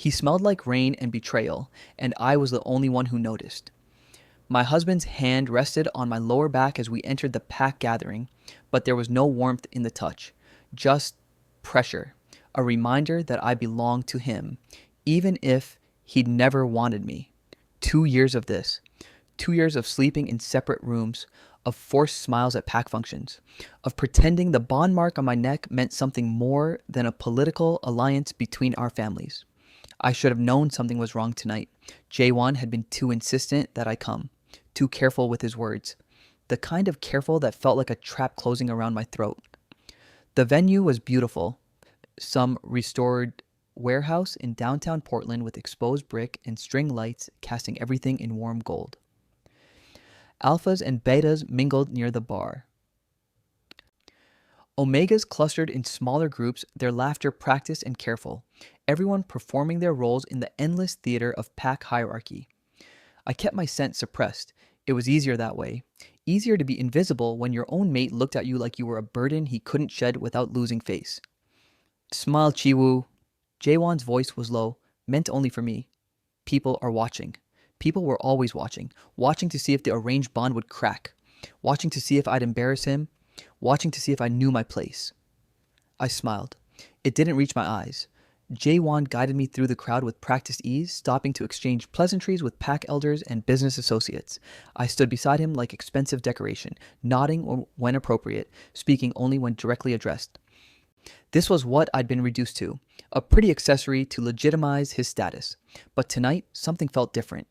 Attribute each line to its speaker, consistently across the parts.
Speaker 1: He smelled like rain and betrayal, and I was the only one who noticed. My husband's hand rested on my lower back as we entered the pack gathering, but there was no warmth in the touch, just pressure, a reminder that I belonged to him, even if he'd never wanted me. 2 years of this. 2 years of sleeping in separate rooms, of forced smiles at pack functions, of pretending the bond mark on my neck meant something more than a political alliance between our families. I should have known something was wrong tonight. Jaewon had been too insistent that I come, too careful with his words, the kind of careful that felt like a trap closing around my throat. The venue was beautiful, some restored warehouse in downtown Portland with exposed brick and string lights casting everything in warm gold. Alphas and betas mingled near the bar. Omegas clustered in smaller groups, their laughter practiced and careful, everyone performing their roles in the endless theater of pack hierarchy. I kept my scent suppressed. It was easier that way. Easier to be invisible when your own mate looked at you like you were a burden he couldn't shed without losing face. Smile, Chiwoo. Jaewon's voice was low, meant only for me. People are watching. People were always watching, watching to see if the arranged bond would crack, watching to see if I'd embarrass him, watching to see if I knew my place. I smiled. It didn't reach my eyes. Jaewon guided me through the crowd with practiced ease, stopping to exchange pleasantries with pack elders and business associates. I stood beside him like expensive decoration, nodding when appropriate, speaking only when directly addressed. This was what I'd been reduced to, a pretty accessory to legitimize his status. But tonight, something felt different.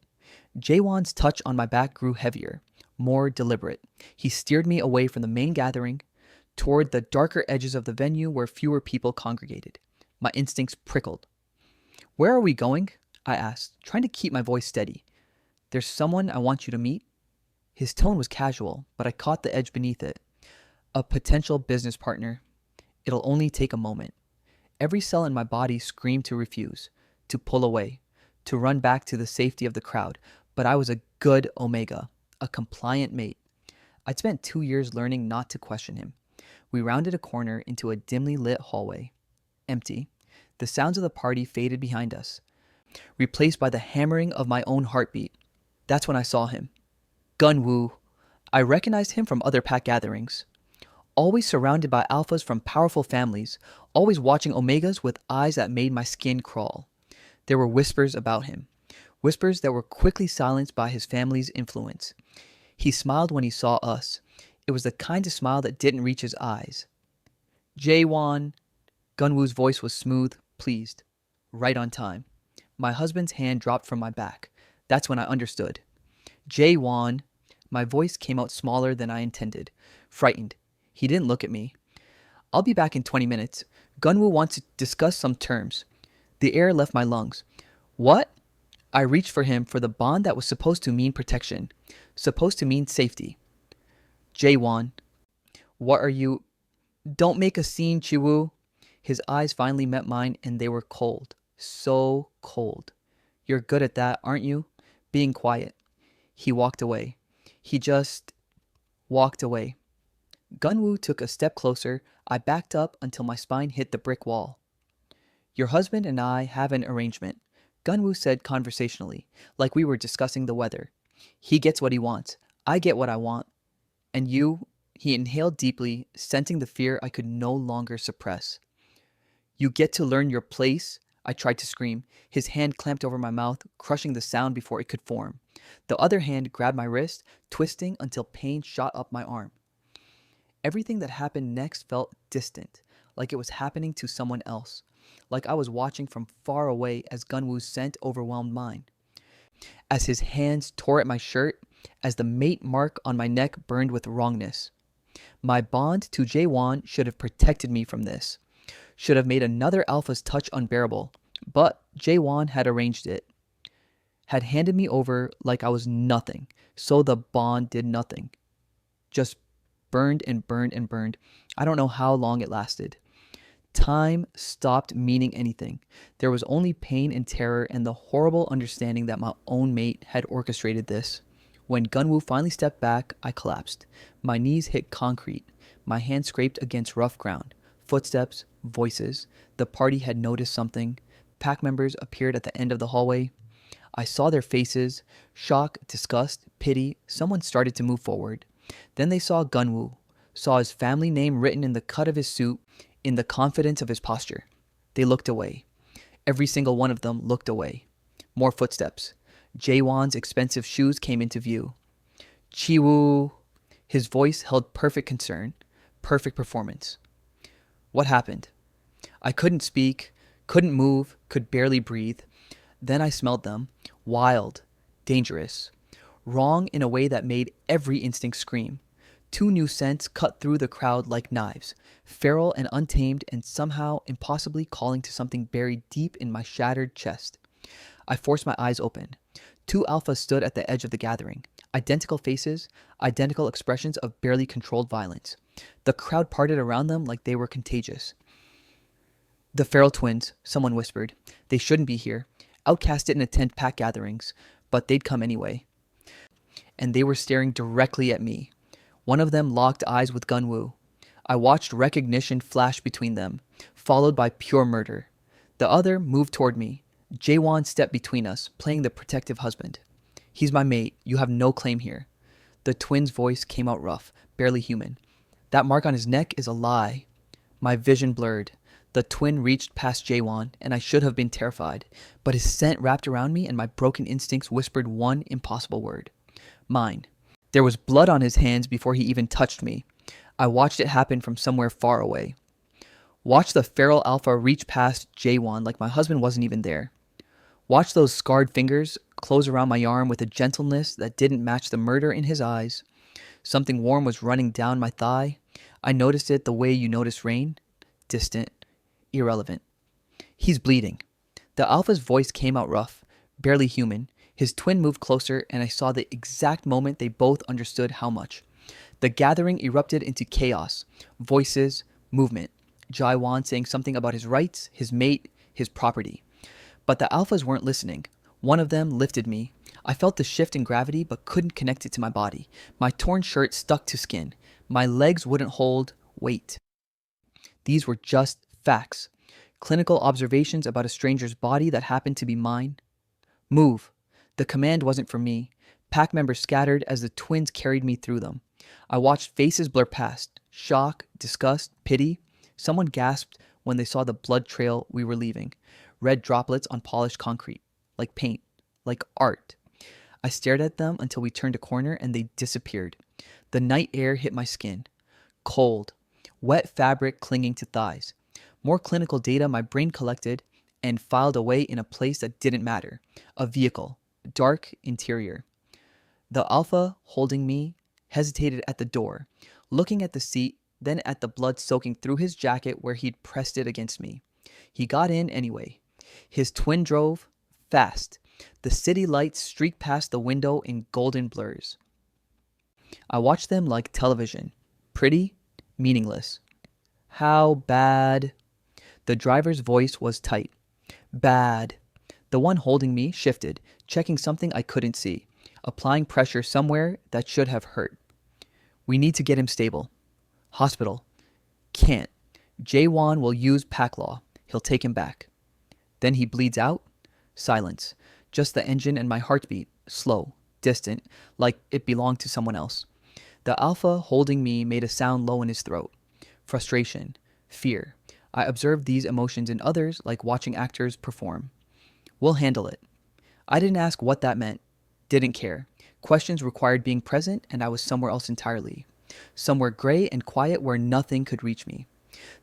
Speaker 1: Jaewon's touch on my back grew heavier, more deliberate. He steered me away from the main gathering, toward the darker edges of the venue where fewer people congregated. My instincts prickled. "Where are we going?" I asked, trying to keep my voice steady. "There's someone I want you to meet." His tone was casual, but I caught the edge beneath it. A potential business partner. It'll only take a moment. Every cell in my body screamed to refuse, to pull away, to run back to the safety of the crowd, but I was a good Omega, a compliant mate. I'd spent 2 years learning not to question him. We rounded a corner into a dimly lit hallway. Empty. The sounds of the party faded behind us, replaced by the hammering of my own heartbeat. That's when I saw him. Gunwoo. I recognized him from other pack gatherings. Always surrounded by alphas from powerful families, always watching Omegas with eyes that made my skin crawl. There were whispers about him, whispers that were quickly silenced by his family's influence. He smiled when he saw us. It was the kind of smile that didn't reach his eyes. Jaewon. Gunwoo's voice was smooth, pleased, right on time. My husband's hand dropped from my back. That's when I understood. Jaewon. My voice came out smaller than I intended, frightened. He didn't look at me. "I'll be back in 20 minutes. Gunwoo wants to discuss some terms." The air left my lungs. "What?" I reached for him for the bond that was supposed to mean protection, supposed to mean safety. Jaewon. What are you... Don't make a scene, Chiwoo. His eyes finally met mine and they were cold. So cold. You're good at that, aren't you? Being quiet. He walked away. He just walked away. Gunwoo took a step closer. I backed up until my spine hit the brick wall. "Your husband and I have an arrangement," Gunwoo said conversationally, like we were discussing the weather. "He gets what he wants. I get what I want. And you..." He inhaled deeply, sensing the fear I could no longer suppress. "You get to learn your place," I tried to scream. His hand clamped over my mouth, crushing the sound before it could form. The other hand grabbed my wrist, twisting until pain shot up my arm. Everything that happened next felt distant, like it was happening to someone else, like I was watching from far away as Gunwoo's scent overwhelmed mine. As his hands tore at my shirt, as the mate mark on my neck burned with wrongness. My bond to Jaewon should have protected me from this, should have made another alpha's touch unbearable, but Jaewon had arranged it, had handed me over like I was nothing, so the bond did nothing. Just burned and burned and burned. I don't know how long it lasted. Time stopped meaning anything. There was only pain and terror and the horrible understanding that my own mate had orchestrated this. When Gunwoo finally stepped back, I collapsed. My knees hit concrete. My hands scraped against rough ground. Footsteps, voices. The party had noticed something. pack members appeared at the end of the hallway. I saw their faces, shock, disgust, pity. Someone started to move forward. Then they saw Gunwoo, saw his family name written in the cut of his suit, in the confidence of his posture. They looked away. Every single one of them looked away. More footsteps. Jaewon's expensive shoes came into view. Chiwoo. His voice held perfect concern, perfect performance. What happened? I couldn't speak, couldn't move, could barely breathe. Then I smelled them. Wild, dangerous, wrong in a way that made every instinct scream. Two new scents cut through the crowd like knives, feral and untamed, and somehow impossibly calling to something buried deep in my shattered chest. I forced my eyes open. Two alphas stood at the edge of the gathering. Identical faces, identical expressions of barely controlled violence. The crowd parted around them like they were contagious. The feral twins, someone whispered. They shouldn't be here. Outcast didn't attend pack gatherings, but they'd come anyway. And they were staring directly at me. One of them locked eyes with Gunwoo. I watched recognition flash between them, followed by pure murder. The other moved toward me. Jaewon stepped between us, playing the protective husband. He's my mate. You have no claim here. The twin's voice came out rough, barely human. That mark on his neck is a lie. My vision blurred. The twin reached past Jaewon, and I should have been terrified, but his scent wrapped around me and my broken instincts whispered one impossible word. Mine. There was blood on his hands before he even touched me. I watched it happen from somewhere far away. Watched the feral alpha reach past Jaewon like my husband wasn't even there. Watched those scarred fingers close around my arm with a gentleness that didn't match the murder in his eyes. Something warm was running down my thigh. I noticed it the way you notice rain. Distant. Irrelevant. He's bleeding. The alpha's voice came out rough, barely human. His twin moved closer, and I saw the exact moment they both understood how much. The gathering erupted into chaos. Voices, movement. Jaewon saying something about his rights, his mate, his property. But the alphas weren't listening. One of them lifted me. I felt the shift in gravity, but couldn't connect it to my body. My torn shirt stuck to skin. My legs wouldn't hold weight. These were just facts. Clinical observations about a stranger's body that happened to be mine. Move. The command wasn't for me. Pack members scattered as the twins carried me through them. I watched faces blur past. Shock, disgust, pity. Someone gasped when they saw the blood trail we were leaving. Red droplets on polished concrete. Like paint. Like art. I stared at them until we turned a corner and they disappeared. The night air hit my skin. Cold. Wet fabric clinging to thighs. More clinical data my brain collected and filed away in a place that didn't matter. A vehicle. Dark interior. The alpha, holding me, hesitated at the door, looking at the seat, then at the blood soaking through his jacket where he'd pressed it against me. He got in anyway. His twin drove, fast. The city lights streaked past the window in golden blurs. I watched them like television. Pretty, meaningless. How bad? The driver's voice was tight. Bad. The one holding me shifted, checking something I couldn't see, applying pressure somewhere that should have hurt. We need to get him stable. Hospital. Can't. Jaewon will use pack law. He'll take him back. Then he bleeds out. Silence. Just the engine and my heartbeat, slow, distant, like it belonged to someone else. The alpha holding me made a sound low in his throat. Frustration. Fear. I observed these emotions in others like watching actors perform. We'll handle it. I didn't ask what that meant. Didn't care. Questions required being present, and I was somewhere else entirely. Somewhere gray and quiet where nothing could reach me.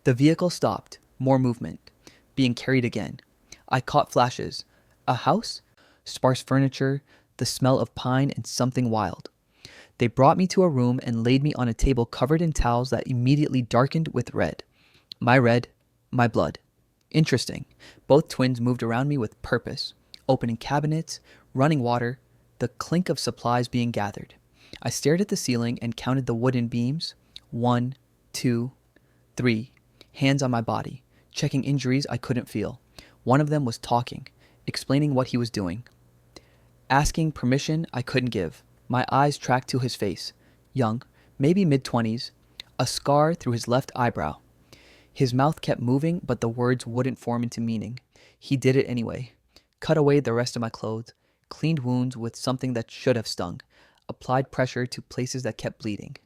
Speaker 1: The vehicle stopped. More movement. Being carried again. I caught flashes. A house? Sparse furniture, the smell of pine, and something wild. They brought me to a room and laid me on a table covered in towels that immediately darkened with red. My red, my blood. Interesting. Both twins moved around me with purpose, opening cabinets, running water, the clink of supplies being gathered. I stared at the ceiling and counted the wooden beams. 1, 2, 3. Hands on my body, checking injuries I couldn't feel. One of them was talking, explaining what he was doing. Asking permission I couldn't give. My eyes tracked to his face. Young, maybe mid-20s, a scar through his left eyebrow. His mouth kept moving, but the words wouldn't form into meaning. He did it anyway. Cut away the rest of my clothes, cleaned wounds with something that should have stung, applied pressure to places that kept bleeding.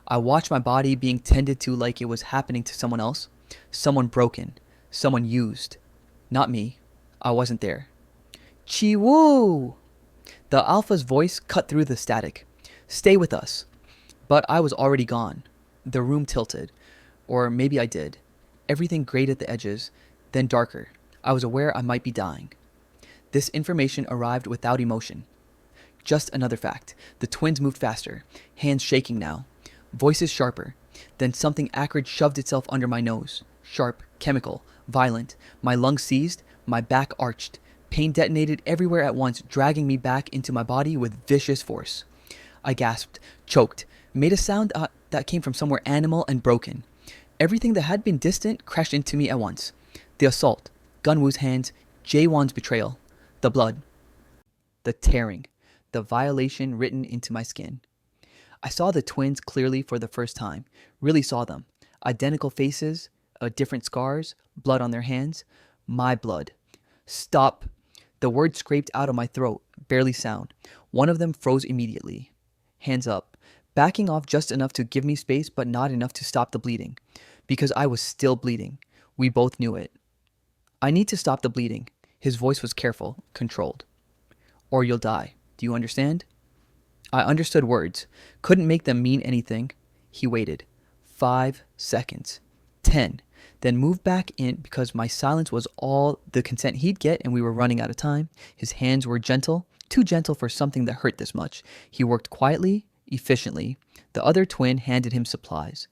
Speaker 1: I watched my body being tended to like it was happening to someone else, someone broken, someone used. Not me. I wasn't there. Chi-woo! The alpha's voice cut through the static. Stay with us. But I was already gone. The room tilted. Or maybe I did. Everything grayed at the edges, then darker. I was aware I might be dying. This information arrived without emotion. Just another fact. The twins moved faster, hands shaking now, voices sharper. Then something acrid shoved itself under my nose. Sharp, chemical, violent. My lungs seized, my back arched. Pain detonated everywhere at once, dragging me back into my body with vicious force. I gasped, choked, made a sound that came from somewhere animal and broken. Everything that had been distant crashed into me at once. The assault, Gunwoo's hands, Jaewon's betrayal, the blood, the tearing, the violation written into my skin. I saw the twins clearly for the first time, really saw them. Identical faces, different scars, blood on their hands, my blood. Stop. The word scraped out of my throat, barely sound. One of them froze immediately. Hands up, backing off just enough to give me space but not enough to stop the bleeding. Because I was still bleeding. We both knew it. I need to stop the bleeding. His voice was careful, controlled. Or you'll die. Do you understand? I understood words, couldn't make them mean anything. He waited. 5 seconds. 10. Then moved back in because my silence was all the consent he'd get and we were running out of time. His hands were gentle, too gentle for something that hurt this much. He worked quietly, efficiently. The other twin handed him supplies.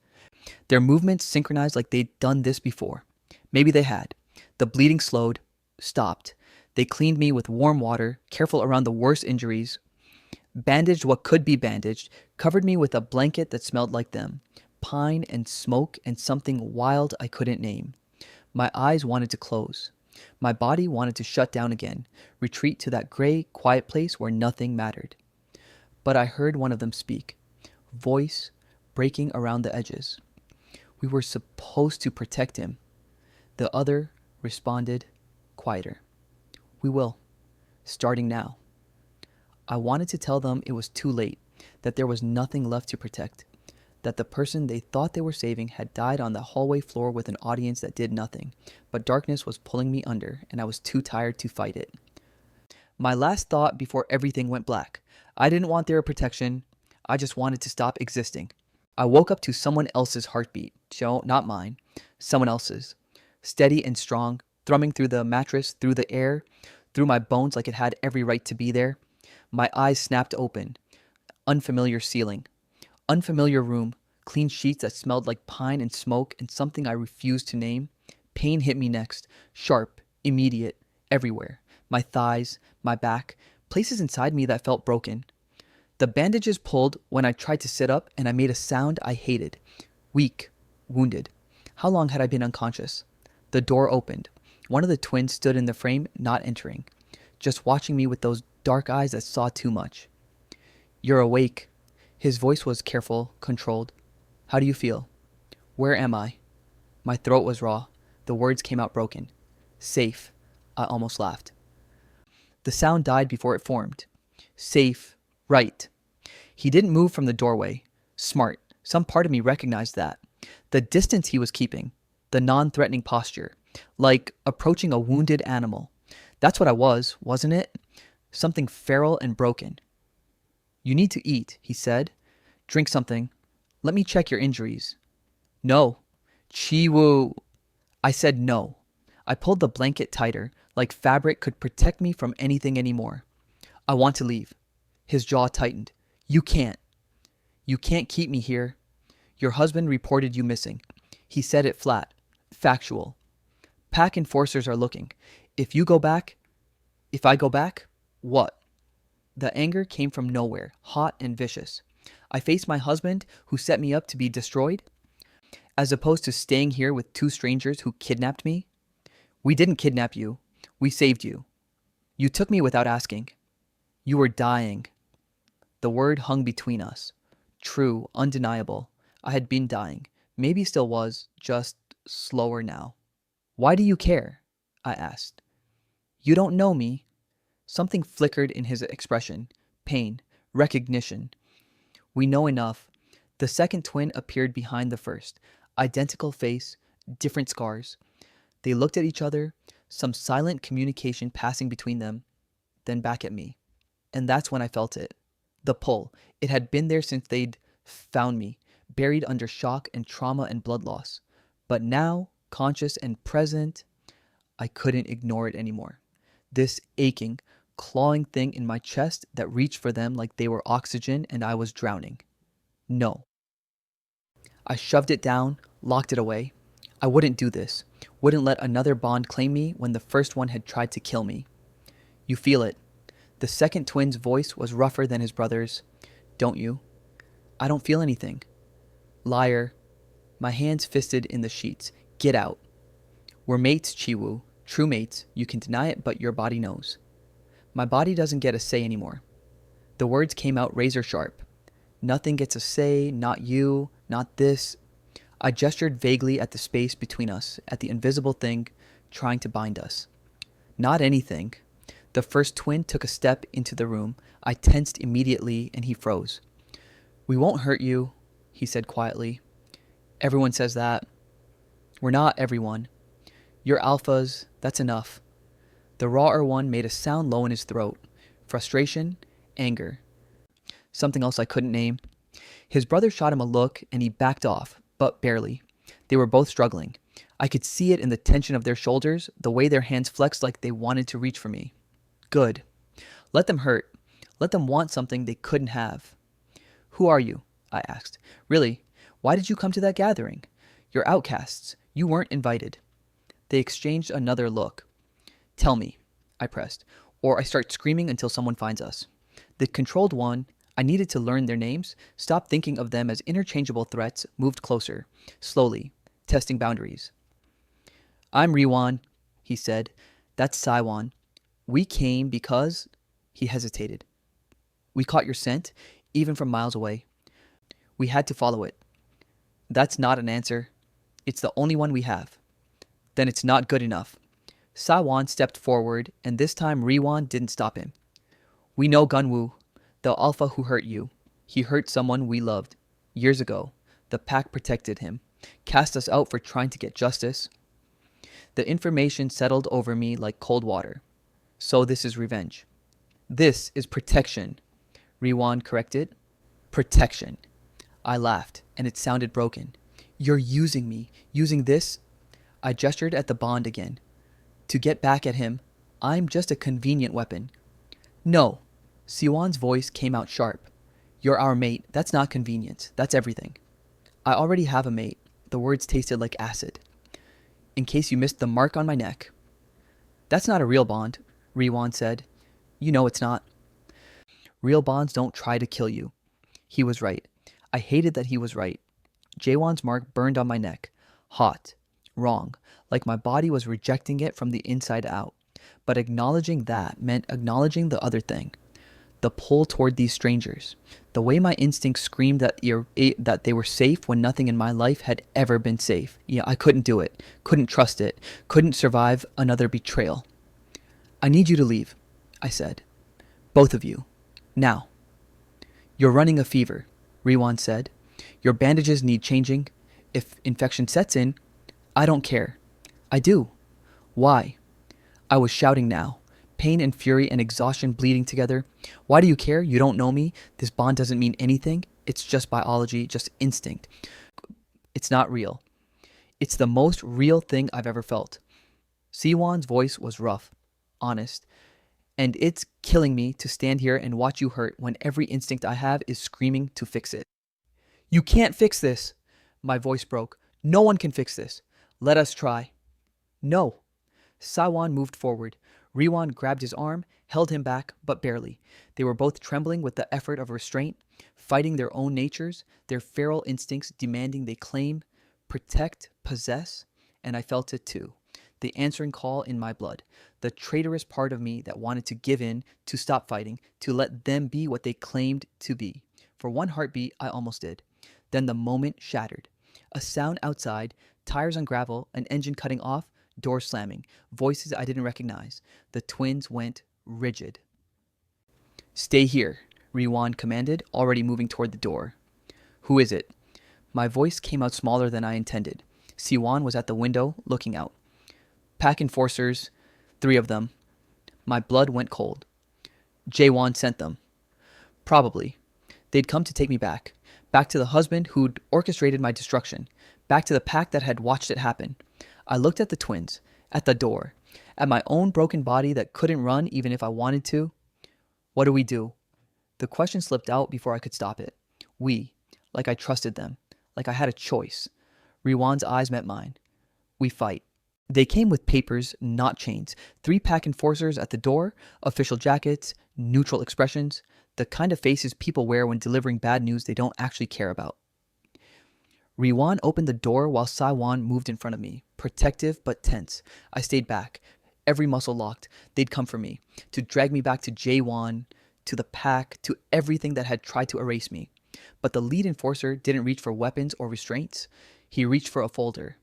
Speaker 1: Their movements synchronized like they'd done this before. Maybe they had. The bleeding slowed, stopped. They cleaned me with warm water, careful around the worst injuries, bandaged what could be bandaged, covered me with a blanket that smelled like them. Pine and smoke and something wild I couldn't name. My eyes wanted to close. My body wanted to shut down again, retreat to that gray, quiet place where nothing mattered. But I heard one of them speak, voice breaking around the edges. We were supposed to protect him. The other responded, quieter. We will, starting now. I wanted to tell them it was too late, that there was nothing left to protect, that the person they thought they were saving had died on the hallway floor with an audience that did nothing, but darkness was pulling me under, and I was too tired to fight it. My last thought before everything went black. I didn't want their protection. I just wanted to stop existing. I woke up to someone else's heartbeat. So, not mine. Someone else's. Steady and strong, thrumming through the mattress, through the air, through my bones like it had every right to be there. My eyes snapped open. Unfamiliar ceiling. Unfamiliar room. Clean sheets that smelled like pine and smoke and something I refused to name. Pain hit me next. Sharp, immediate, everywhere. My thighs, my back, places inside me that felt broken. The bandages pulled when I tried to sit up and I made a sound I hated. Weak, wounded. How long had I been unconscious? The door opened. One of the twins stood in the frame, not entering, just watching me with those dark eyes that saw too much. You're awake. His voice was careful, controlled. How do you feel? Where am I? My throat was raw. The words came out broken. Safe. I almost laughed. The sound died before it formed. Safe. Right. He didn't move from the doorway. Smart. Some part of me recognized that. The distance he was keeping. The non-threatening posture. Like approaching a wounded animal. That's what I was, wasn't it? Something feral and broken. You need to eat, he said. Drink something. Let me check your injuries. No. Chi-woo. I said no. I pulled the blanket tighter, like fabric could protect me from anything anymore. I want to leave. His jaw tightened. You can't. You can't keep me here. Your husband reported you missing. He said it flat. Factual. Pack enforcers are looking. If I go back, what? The anger came from nowhere, hot and vicious. I faced my husband who set me up to be destroyed, as opposed to staying here with two strangers who kidnapped me. We didn't kidnap you. We saved you. You took me without asking. You were dying. The word hung between us. True, undeniable. I had been dying. Maybe still was, just slower now. Why do you care? I asked. You don't know me. Something flickered in his expression. Pain. Recognition. We know enough. The second twin appeared behind the first. Identical face, different scars. They looked at each other, some silent communication passing between them, then back at me. And that's when I felt it. The pull. It had been there since they'd found me, buried under shock and trauma and blood loss. But now, conscious and present, I couldn't ignore it anymore. This aching, clawing thing in my chest that reached for them like they were oxygen and I was drowning. No. I shoved it down, locked it away. I wouldn't do this. Wouldn't let another bond claim me when the first one had tried to kill me. You feel it. The second twin's voice was rougher than his brother's. Don't you? I don't feel anything. Liar. My hands fisted in the sheets. Get out. We're mates, Chiwu. True mates. You can deny it, but your body knows. My body doesn't get a say anymore. The words came out razor sharp. Nothing gets a say, not you, not this. I gestured vaguely at the space between us, at the invisible thing trying to bind us. Not anything. The first twin took a step into the room. I tensed immediately and he froze. We won't hurt you, he said quietly. Everyone says that. We're not everyone. You're alphas, that's enough. The rawer one made a sound low in his throat. Frustration, anger. Something else I couldn't name. His brother shot him a look and he backed off, but barely. They were both struggling. I could see it in the tension of their shoulders, the way their hands flexed like they wanted to reach for me. Good. Let them hurt. Let them want something they couldn't have. Who are you? I asked. Really, why did you come to that gathering? You're outcasts. You weren't invited. They exchanged another look. Tell me, I pressed, or I start screaming until someone finds us. The controlled one, I needed to learn their names, stop thinking of them as interchangeable threats, moved closer, slowly, testing boundaries. I'm Riwan, he said. That's Saiwan. We came because... He hesitated. We caught your scent, even from miles away. We had to follow it. That's not an answer. It's the only one we have. Then it's not good enough. Saiwan stepped forward, and this time Riwan didn't stop him. We know Gunwoo, the alpha who hurt you. He hurt someone we loved. Years ago, the pack protected him, cast us out for trying to get justice. The information settled over me like cold water. So this is revenge. This is protection, Riwan corrected. Protection. I laughed, and it sounded broken. You're using me. Using this? I gestured at the bond again. To get back at him, I'm just a convenient weapon. No. Siwan's voice came out sharp. You're our mate. That's not convenience. That's everything. I already have a mate. The words tasted like acid. In case you missed the mark on my neck. That's not a real bond, Riwan said. You know it's not. Real bonds don't try to kill you. He was right. I hated that he was right. Jaewon's mark burned on my neck. Hot. Wrong. Like my body was rejecting it from the inside out. But acknowledging that meant acknowledging the other thing. The pull toward these strangers. The way my instincts screamed that they were safe when nothing in my life had ever been safe. Yeah, I couldn't do it. Couldn't trust it. Couldn't survive another betrayal. I need you to leave, I said. Both of you. Now. You're running a fever, Riwan said. Your bandages need changing. If infection sets in, I don't care. I do. Why? I was shouting now. Pain and fury and exhaustion bleeding together. Why do you care? You don't know me. This bond doesn't mean anything. It's just biology, just instinct. It's not real. It's the most real thing I've ever felt. Siwan's voice was rough, honest. And it's killing me to stand here and watch you hurt when every instinct I have is screaming to fix it. You can't fix this. My voice broke. No one can fix this. Let us try. No. Saiwan moved forward. Riwan grabbed his arm, held him back, but barely. They were both trembling with the effort of restraint, fighting their own natures, their feral instincts demanding they claim, protect, possess, and I felt it too. The answering call in my blood, the traitorous part of me that wanted to give in, to stop fighting, to let them be what they claimed to be. For one heartbeat, I almost did. Then the moment shattered. A sound outside, tires on gravel, an engine cutting off, Door slamming. Voices I didn't recognize. The twins went rigid. Stay here, Riwan commanded, already moving toward the door. Who is it? My voice came out smaller than I intended. Siwan was at the window, looking out. Pack enforcers, 3 of them. My blood went cold. Jaewon sent them. Probably. They'd come to take me back. Back to the husband who'd orchestrated my destruction. Back to the pack that had watched it happen. I looked at the twins, at the door, at my own broken body that couldn't run even if I wanted to. What do we do? The question slipped out before I could stop it. We, like I trusted them, like I had a choice. Riwan's eyes met mine. We fight. They came with papers, not chains. 3 pack enforcers at the door, official jackets, neutral expressions, the kind of faces people wear when delivering bad news they don't actually care about. Riwan opened the door while Saiwan moved in front of me, protective but tense. I stayed back, every muscle locked. They'd come for me, to drag me back to Jaewon, to the pack, to everything that had tried to erase me. But the lead enforcer didn't reach for weapons or restraints. He reached for a folder.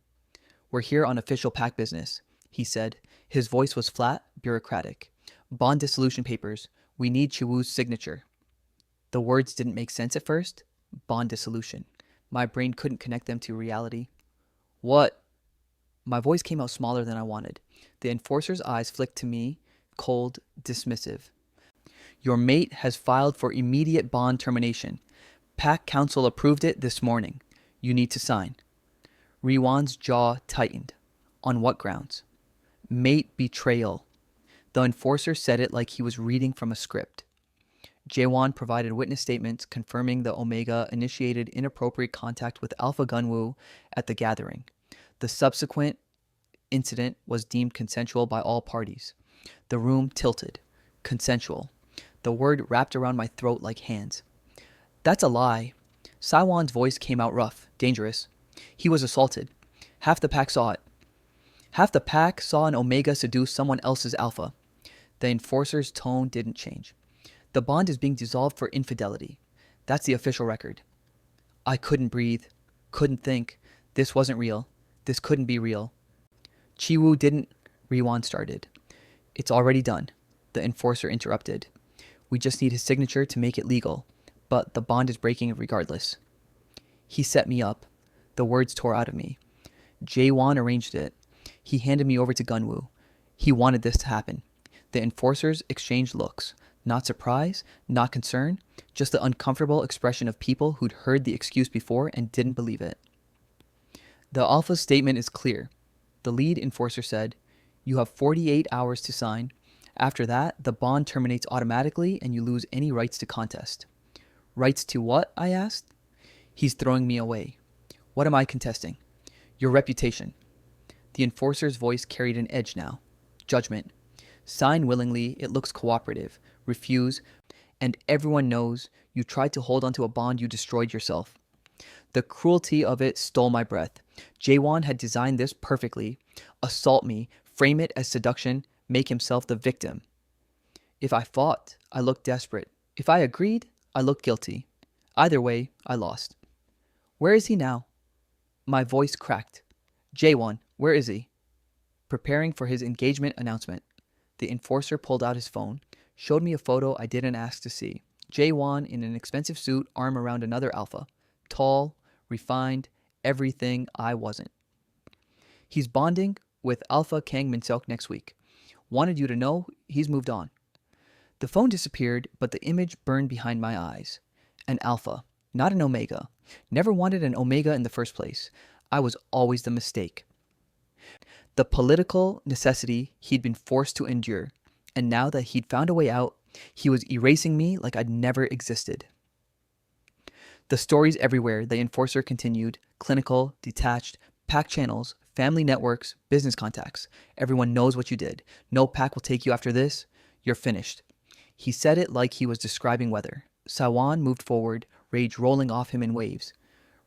Speaker 1: We're here on official pack business, he said. His voice was flat, bureaucratic. Bond dissolution papers. We need Chiwoo's signature. The words didn't make sense at first. Bond dissolution. My brain couldn't connect them to reality. What? My voice came out smaller than I wanted. The enforcer's eyes flicked to me, cold, dismissive. Your mate has filed for immediate bond termination. Pack Council approved it this morning. You need to sign. Riwan's jaw tightened. On what grounds? Mate betrayal. The enforcer said it like he was reading from a script. Jaewon provided witness statements confirming the Omega initiated inappropriate contact with Alpha Gunwoo at the gathering. The subsequent incident was deemed consensual by all parties. The room tilted. Consensual. The word wrapped around my throat like hands. That's a lie. Saiwan's voice came out rough, dangerous. He was assaulted. Half the pack saw it. Half the pack saw an Omega seduce someone else's Alpha. The enforcer's tone didn't change. The bond is being dissolved for infidelity. That's the official record. I couldn't breathe. Couldn't think. This wasn't real. This couldn't be real. Chiwoo didn't. Riwan started. It's already done. The enforcer interrupted. We just need his signature to make it legal. But the bond is breaking regardless. He set me up. The words tore out of me. Jaewon arranged it. He handed me over to Gunwoo. He wanted this to happen. The enforcers exchanged looks. Not surprise, not concern, just the uncomfortable expression of people who'd heard the excuse before and didn't believe it. The Alpha's statement is clear. The lead enforcer said, you have 48 hours to sign. After that, the bond terminates automatically and you lose any rights to contest. Rights to what? I asked. He's throwing me away. What am I contesting? Your reputation. The enforcer's voice carried an edge now. Judgment. Sign willingly, it looks cooperative. Refuse, and everyone knows you tried to hold onto a bond you destroyed yourself. The cruelty of it stole my breath. Jaewon had designed this perfectly. Assault me, frame it as seduction, make himself the victim. If I fought, I looked desperate. If I agreed, I looked guilty. Either way, I lost. Where is he now? My voice cracked. Jaewon, where is he? Preparing for his engagement announcement. The enforcer pulled out his phone, showed me a photo I didn't ask to see. Jaewon in an expensive suit, arm around another Alpha. Tall, refined, everything I wasn't. He's bonding with Alpha Kang Min-seok next week. Wanted you to know he's moved on. The phone disappeared, but the image burned behind my eyes. An Alpha, not an Omega. Never wanted an Omega in the first place. I was always the mistake. The political necessity he'd been forced to endure, and now that he'd found a way out, he was erasing me like I'd never existed. The stories everywhere, the enforcer continued, clinical, detached, pack channels, family networks, business contacts. Everyone knows what you did. No pack will take you after this. You're finished. He said it like he was describing weather. Sawan moved forward, rage rolling off him in waves.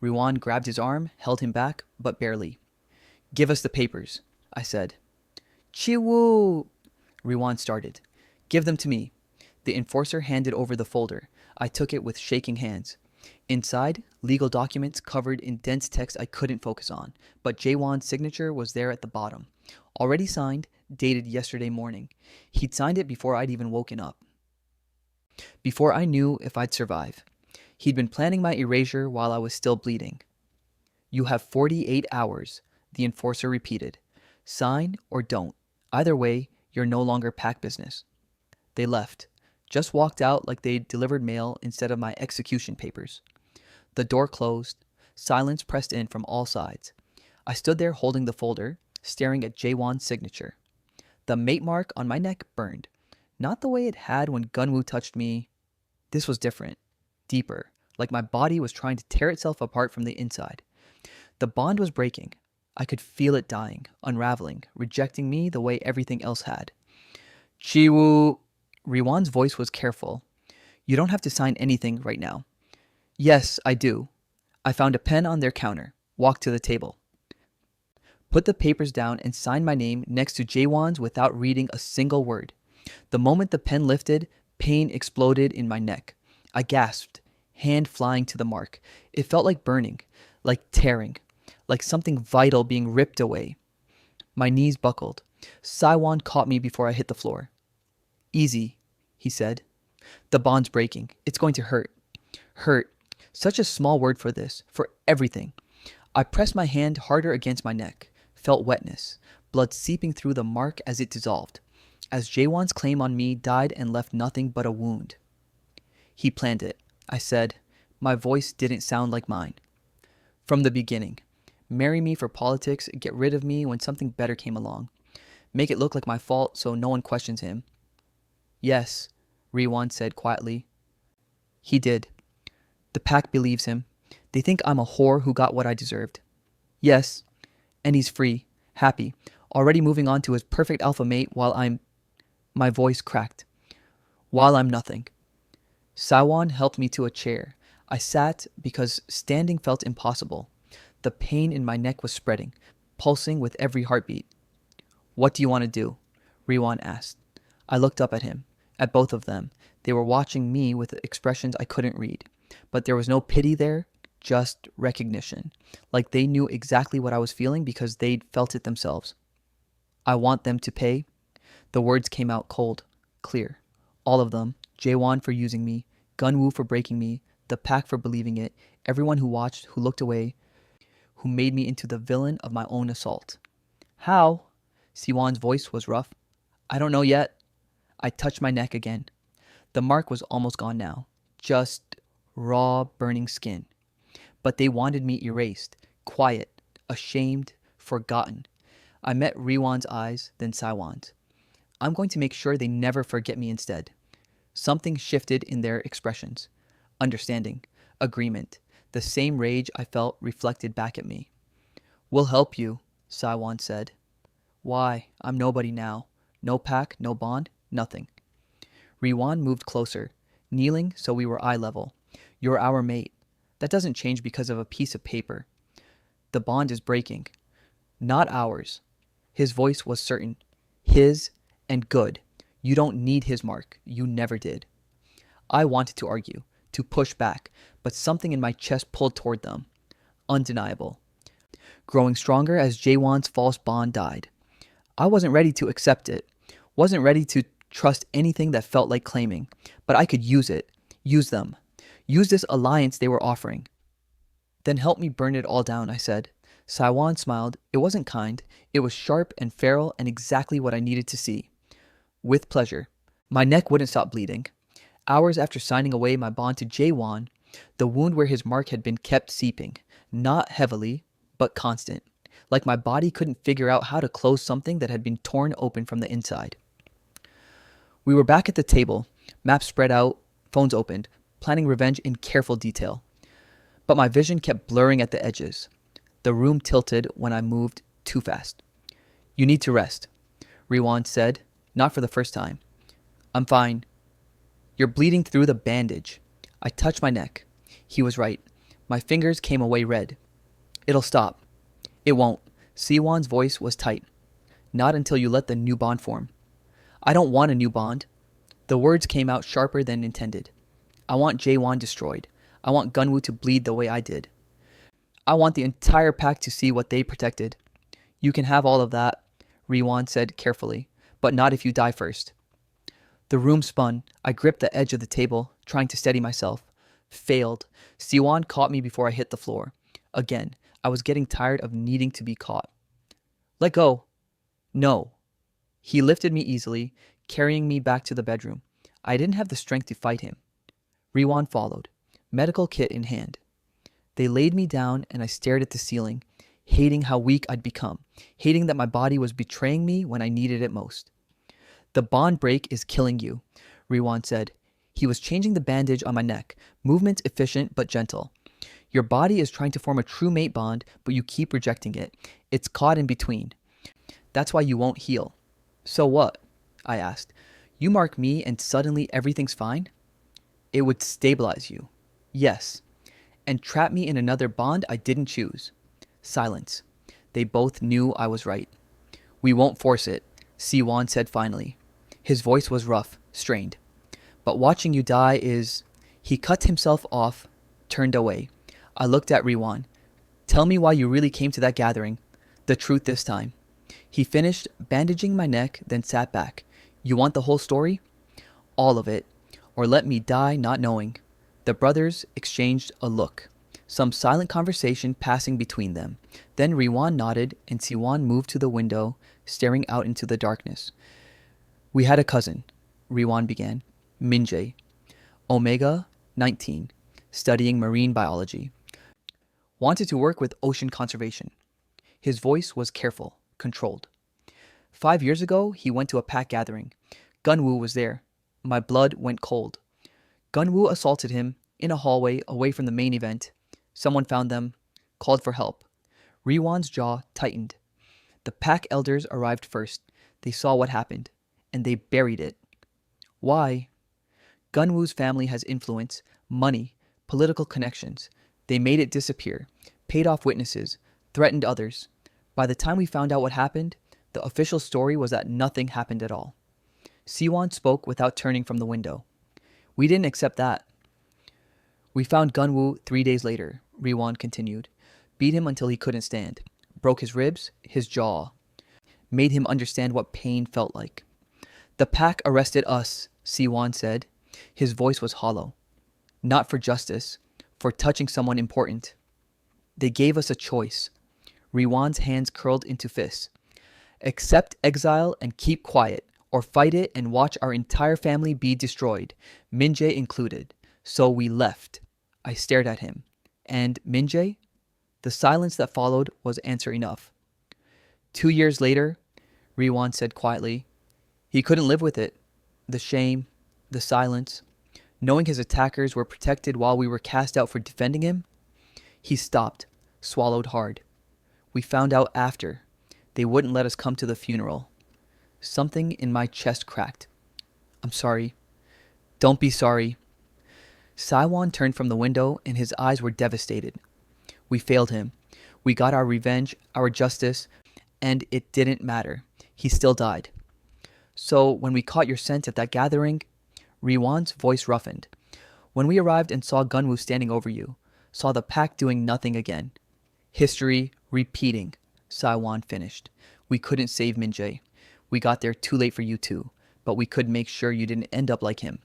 Speaker 1: Riwan grabbed his arm, held him back, but barely. Give us the papers, I said. Chiwoo! Riwan started. Give them to me. The enforcer handed over the folder. I took it with shaking hands. Inside, legal documents covered in dense text I couldn't focus on, but Jaewon's signature was there at the bottom. Already signed, dated yesterday morning. He'd signed it before I'd even woken up. Before I knew if I'd survive. He'd been planning my erasure while I was still bleeding. You have 48 hours, the enforcer repeated. Sign or don't. Either way, you're no longer pack business. They left. Just walked out like they'd delivered mail instead of my execution papers. The door closed. Silence pressed in from all sides. I stood there holding the folder, staring at Jaewon's signature. The mate mark on my neck burned. Not the way it had when Gunwoo touched me. This was different. Deeper. Like my body was trying to tear itself apart from the inside. The bond was breaking. I could feel it dying, unraveling, rejecting me the way everything else had. Chiwoo. Riwan's voice was careful. You don't have to sign anything right now. Yes, I do. I found a pen on their counter. Walked to the table. Put the papers down and signed my name next to Jaewon's without reading a single word. The moment the pen lifted, pain exploded in my neck. I gasped, hand flying to the mark. It felt like burning, like tearing, like something vital being ripped away. My knees buckled. Saiwon caught me before I hit the floor. Easy, he said. The bond's breaking. It's going to hurt. Hurt. Such a small word for this, for everything. I pressed my hand harder against my neck, felt wetness, blood seeping through the mark as it dissolved, as Jaewon's claim on me died and left nothing but a wound. He planned it, I said. My voice didn't sound like mine. From the beginning. Marry me for politics, get rid of me when something better came along. Make it look like my fault so no one questions him. Yes, Riwan said quietly. He did. The pack believes him. They think I'm a whore who got what I deserved. Yes, and he's free, happy, already moving on to his perfect alpha mate while I'm... My voice cracked. While I'm nothing. Saiwon helped me to a chair. I sat because standing felt impossible. The pain in my neck was spreading, pulsing with every heartbeat. What do you want to do? Riwan asked. I looked up at him, at both of them. They were watching me with expressions I couldn't read. But there was no pity there, just recognition. Like they knew exactly what I was feeling because they'd felt it themselves. I want them to pay. The words came out cold, clear. All of them. Jaewon for using me, Gunwoo for breaking me, the pack for believing it, everyone who watched, who looked away, who made me into the villain of my own assault. How? Siwon's voice was rough. I don't know yet. I touched my neck again. The mark was almost gone now. Just raw, burning skin. But they wanted me erased, quiet, ashamed, forgotten. I met Riwan's eyes, then Saiwon's. I'm going to make sure they never forget me instead. Something shifted in their expressions. Understanding, agreement, the same rage I felt reflected back at me. We'll help you, Saiwon said. Why? I'm nobody now. No pack, no bond, nothing. Riwan moved closer, kneeling so we were eye level. You're our mate. That doesn't change because of a piece of paper. The bond is breaking. Not ours. His voice was certain. His and good. You don't need his mark. You never did. I wanted to argue, to push back, but something in my chest pulled toward them. Undeniable. Growing stronger as Jaewon's false bond died. I wasn't ready to accept it. Wasn't ready to trust anything that felt like claiming. But I could use it. Use them. Use this alliance they were offering. Then help me burn it all down, I said. Saiwon smiled. It wasn't kind. It was sharp and feral and exactly what I needed to see. With pleasure. My neck wouldn't stop bleeding. Hours after signing away my bond to Jaewon, the wound where his mark had been kept seeping. Not heavily, but constant. Like my body couldn't figure out how to close something that had been torn open from the inside. We were back at the table, maps spread out, phones opened, planning revenge in careful detail. But my vision kept blurring at the edges. The room tilted when I moved too fast. You need to rest, Riwan said, not for the first time. I'm fine. You're bleeding through the bandage. I touched my neck. He was right. My fingers came away red. It'll stop. It won't. Siwon's voice was tight. Not until you let the new bond form. I don't want a new bond. The words came out sharper than intended. I want Jaewon destroyed. I want Gunwoo to bleed the way I did. I want the entire pack to see what they protected. You can have all of that. Riwan said carefully, but not if you die first. The room spun. I gripped the edge of the table, trying to steady myself. Failed. Siwan caught me before I hit the floor. Again, I was getting tired of needing to be caught. Let go. No. He lifted me easily, carrying me back to the bedroom. I didn't have the strength to fight him. Riwan followed, medical kit in hand. They laid me down and I stared at the ceiling, hating how weak I'd become, hating that my body was betraying me when I needed it most. The bond break is killing you, Riwan said. He was changing the bandage on my neck, movements efficient but gentle. Your body is trying to form a true mate bond, but you keep rejecting it. It's caught in between. That's why you won't heal. So what? I asked. You mark me and suddenly everything's fine? It would stabilize you. Yes. And trap me in another bond I didn't choose. Silence. They both knew I was right. We won't force it, Siwan said finally. His voice was rough, strained. But watching you die is... He cut himself off, turned away. I looked at Riwan. Tell me why you really came to that gathering. The truth this time. He finished bandaging my neck, then sat back. You want the whole story? All of it. Or let me die not knowing. The brothers exchanged a look. Some silent conversation passing between them. Then Riwan nodded and Siwan moved to the window, staring out into the darkness. We had a cousin, Riwan began. Minjae. Omega, 19. Studying marine biology. Wanted to work with ocean conservation. His voice was careful, controlled. 5 years ago, he went to a pack gathering. Gunwoo was there. My blood went cold. Gunwoo assaulted him in a hallway away from the main event. Someone found them, called for help. Riwan's jaw tightened. The pack elders arrived first. They saw what happened, and they buried it. Why? Gunwoo's family has influence, money, political connections. They made it disappear, paid off witnesses, threatened others. By the time we found out what happened, the official story was that nothing happened at all. Siwan spoke without turning from the window. We didn't accept that. We found Gunwoo 3 days later, Riwan continued. Beat him until he couldn't stand. Broke his ribs, his jaw. Made him understand what pain felt like. The pack arrested us, Siwan said. His voice was hollow. Not for justice, for touching someone important. They gave us a choice. Riwan's hands curled into fists. Accept exile and keep quiet, or fight it and watch our entire family be destroyed, Minjae included. So we left. I stared at him. And Minjae? The silence that followed was answer enough. 2 years later, Riwan said quietly, he couldn't live with it. The shame, the silence, knowing his attackers were protected while we were cast out for defending him. He stopped, swallowed hard. We found out after. They wouldn't let us come to the funeral. Something in my chest cracked. I'm sorry. Don't be sorry. Siwan turned from the window and his eyes were devastated. We failed him. We got our revenge, our justice, and it didn't matter. He still died. So when we caught your scent at that gathering, Riwan's voice roughened. When we arrived and saw Gunwoo standing over you, saw the pack doing nothing again. History repeating, Siwan finished. We couldn't save Minjae. We got there too late for you too, but we could make sure you didn't end up like him.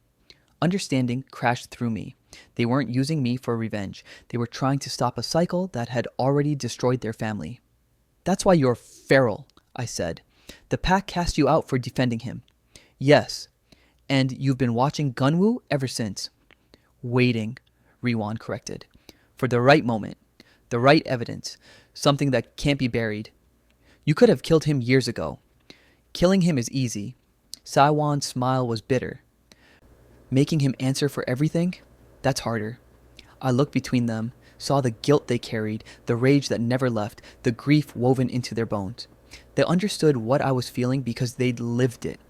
Speaker 1: Understanding crashed through me. They weren't using me for revenge. They were trying to stop a cycle that had already destroyed their family. That's why you're feral, I said. The pack cast you out for defending him. Yes, and you've been watching Gunwoo ever since. Waiting, Riwan corrected. For the right moment, the right evidence, something that can't be buried. You could have killed him years ago. Killing him is easy. Siwan's smile was bitter. Making him answer for everything? That's harder. I looked between them, saw the guilt they carried, the rage that never left, the grief woven into their bones. They understood what I was feeling because they'd lived it,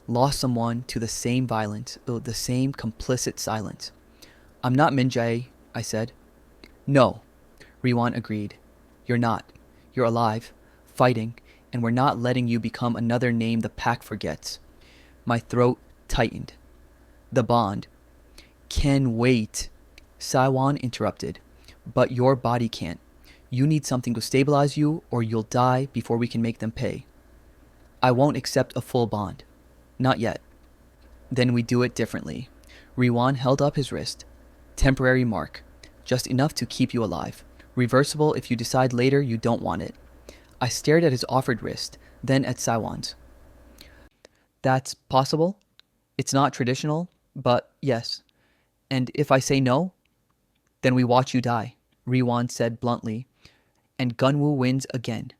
Speaker 1: lost someone to the same violence, the same complicit silence. I'm not Minjae, I said. No, Riwan agreed. You're not. You're alive, fighting, and we're not letting you become another name the pack forgets. My throat tightened. The bond. Can wait. Siwan interrupted. But your body can't. You need something to stabilize you or you'll die before we can make them pay. I won't accept a full bond. Not yet. Then we do it differently. Riwan held up his wrist. Temporary mark. Just enough to keep you alive. Reversible if you decide later you don't want it. I stared at his offered wrist, then at Saiwan's. That's possible? It's not traditional, but yes. And if I say no, then we watch you die, Riwan said bluntly. And Gunwoo wins again.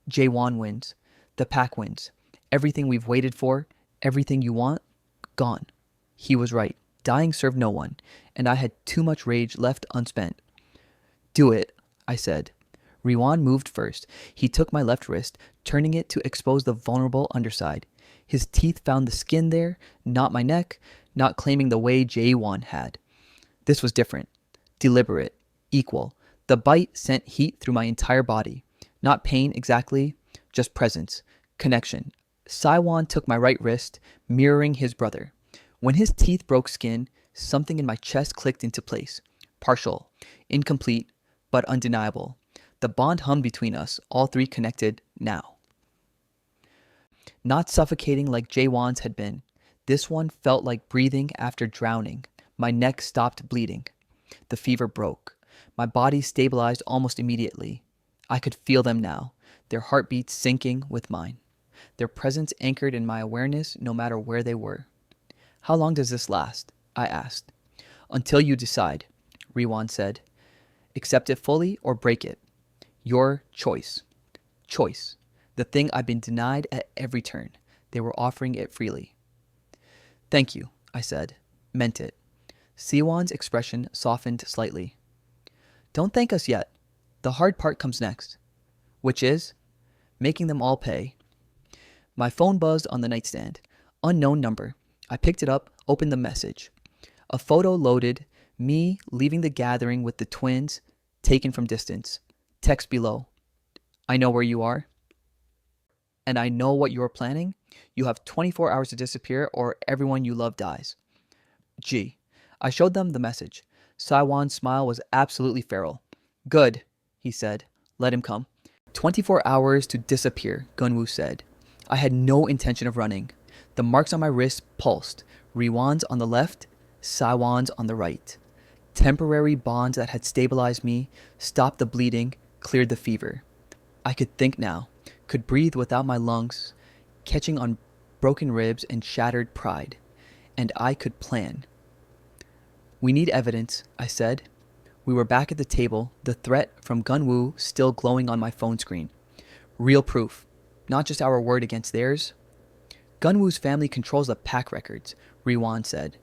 Speaker 1: Jaewon wins. The pack wins. Everything we've waited for, everything you want, gone. He was right. Dying served no one, and I had too much rage left unspent. Do it, I said. Riwan moved first. He took my left wrist, turning it to expose the vulnerable underside. His teeth found the skin there, not my neck, not claiming the way Jaewon had. This was different. Deliberate. Equal. The bite sent heat through my entire body. Not pain exactly, just presence. Connection. Saiwan took my right wrist, mirroring his brother. When his teeth broke skin, something in my chest clicked into place. Partial. Incomplete, but undeniable. The bond hummed between us, all three connected now. Not suffocating like Jaewon's had been. This one felt like breathing after drowning. My neck stopped bleeding. The fever broke. My body stabilized almost immediately. I could feel them now, their heartbeats syncing with mine. Their presence anchored in my awareness no matter where they were. How long does this last? I asked. Until you decide, Riwan said. Accept it fully or break it. Your choice. Choice. The thing I've been denied at every turn. They were offering it freely. Thank you, I said. Meant it. Siwon's expression softened slightly. Don't thank us yet. The hard part comes next. Which is? Making them all pay. My phone buzzed on the nightstand. Unknown number. I picked it up, opened the message. A photo loaded, me leaving the gathering with the twins, taken from distance. Text below. I know where you are. And I know what you're planning. You have 24 hours to disappear or everyone you love dies. Gee. I showed them the message. Saiwan's smile was absolutely feral. Good, he said. Let him come. 24 hours to disappear, Gunwoo said. I had no intention of running. The marks on my wrist pulsed. Riwan's on the left, Saiwan's on the right. Temporary bonds that had stabilized me, stopped the bleeding, cleared the fever. I could think now, could breathe without my lungs, catching on broken ribs and shattered pride. And I could plan. We need evidence, I said. We were back at the table, the threat from Gunwoo still glowing on my phone screen. Real proof, not just our word against theirs. Gunwoo's family controls the pack records, Riwan said.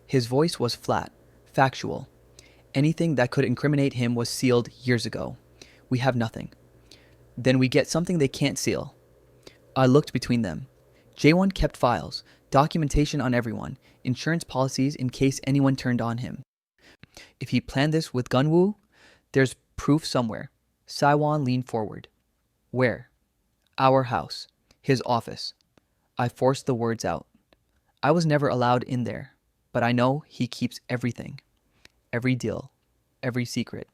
Speaker 1: His voice was flat, factual. Anything that could incriminate him was sealed years ago. We have nothing. Then we get something they can't seal. I looked between them. Jaewon kept files, documentation on everyone, insurance policies in case anyone turned on him. If he planned this with Gunwoo, there's proof somewhere. Saiwan leaned forward. Where? Our house. His office. I forced the words out. I was never allowed in there, but I know he keeps everything. Every deal. Every secret.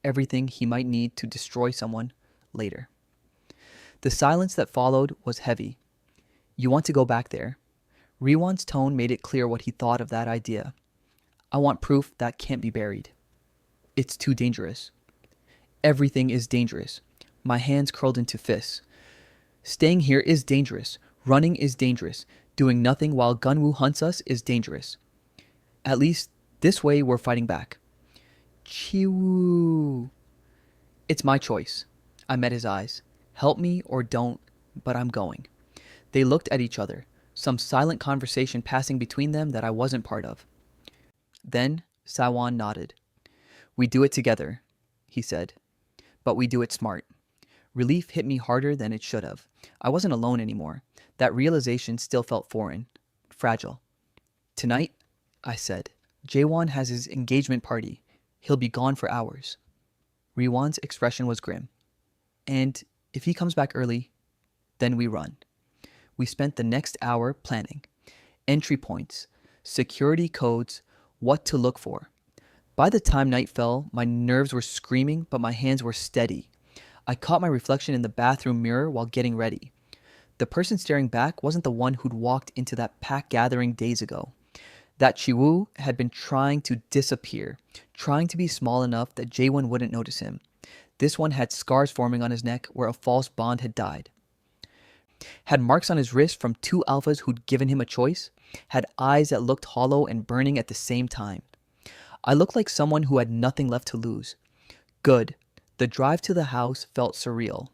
Speaker 1: Everything he might need to destroy someone later. The silence that followed was heavy. You want to go back there? Riwan's tone made it clear what he thought of that idea. I want proof that can't be buried. It's too dangerous. Everything is dangerous. My hands curled into fists. Staying here is dangerous. Running is dangerous. Doing nothing while Gunwoo hunts us is dangerous. At least this way we're fighting back. Chiwoo. It's my choice. I met his eyes. Help me or don't, but I'm going. They looked at each other, some silent conversation passing between them that I wasn't part of. Then Saiwan nodded. We do it together, he said. But we do it smart. Relief hit me harder than it should have. I wasn't alone anymore. That realization still felt foreign, fragile. Tonight, I said, Jaewon has his engagement party. He'll be gone for hours. Riwan's expression was grim. And if he comes back early, then we run. We spent the next hour planning. Entry points, security codes, what to look for. By the time night fell, my nerves were screaming, but my hands were steady. I caught my reflection in the bathroom mirror while getting ready. The person staring back wasn't the one who'd walked into that pack gathering days ago. That Chiwu had been trying to disappear, trying to be small enough that Jaewon wouldn't notice him. This one had scars forming on his neck where a false bond had died. Had marks on his wrist from two alphas who'd given him a choice. Had eyes that looked hollow and burning at the same time. I looked like someone who had nothing left to lose. Good. The drive to the house felt surreal.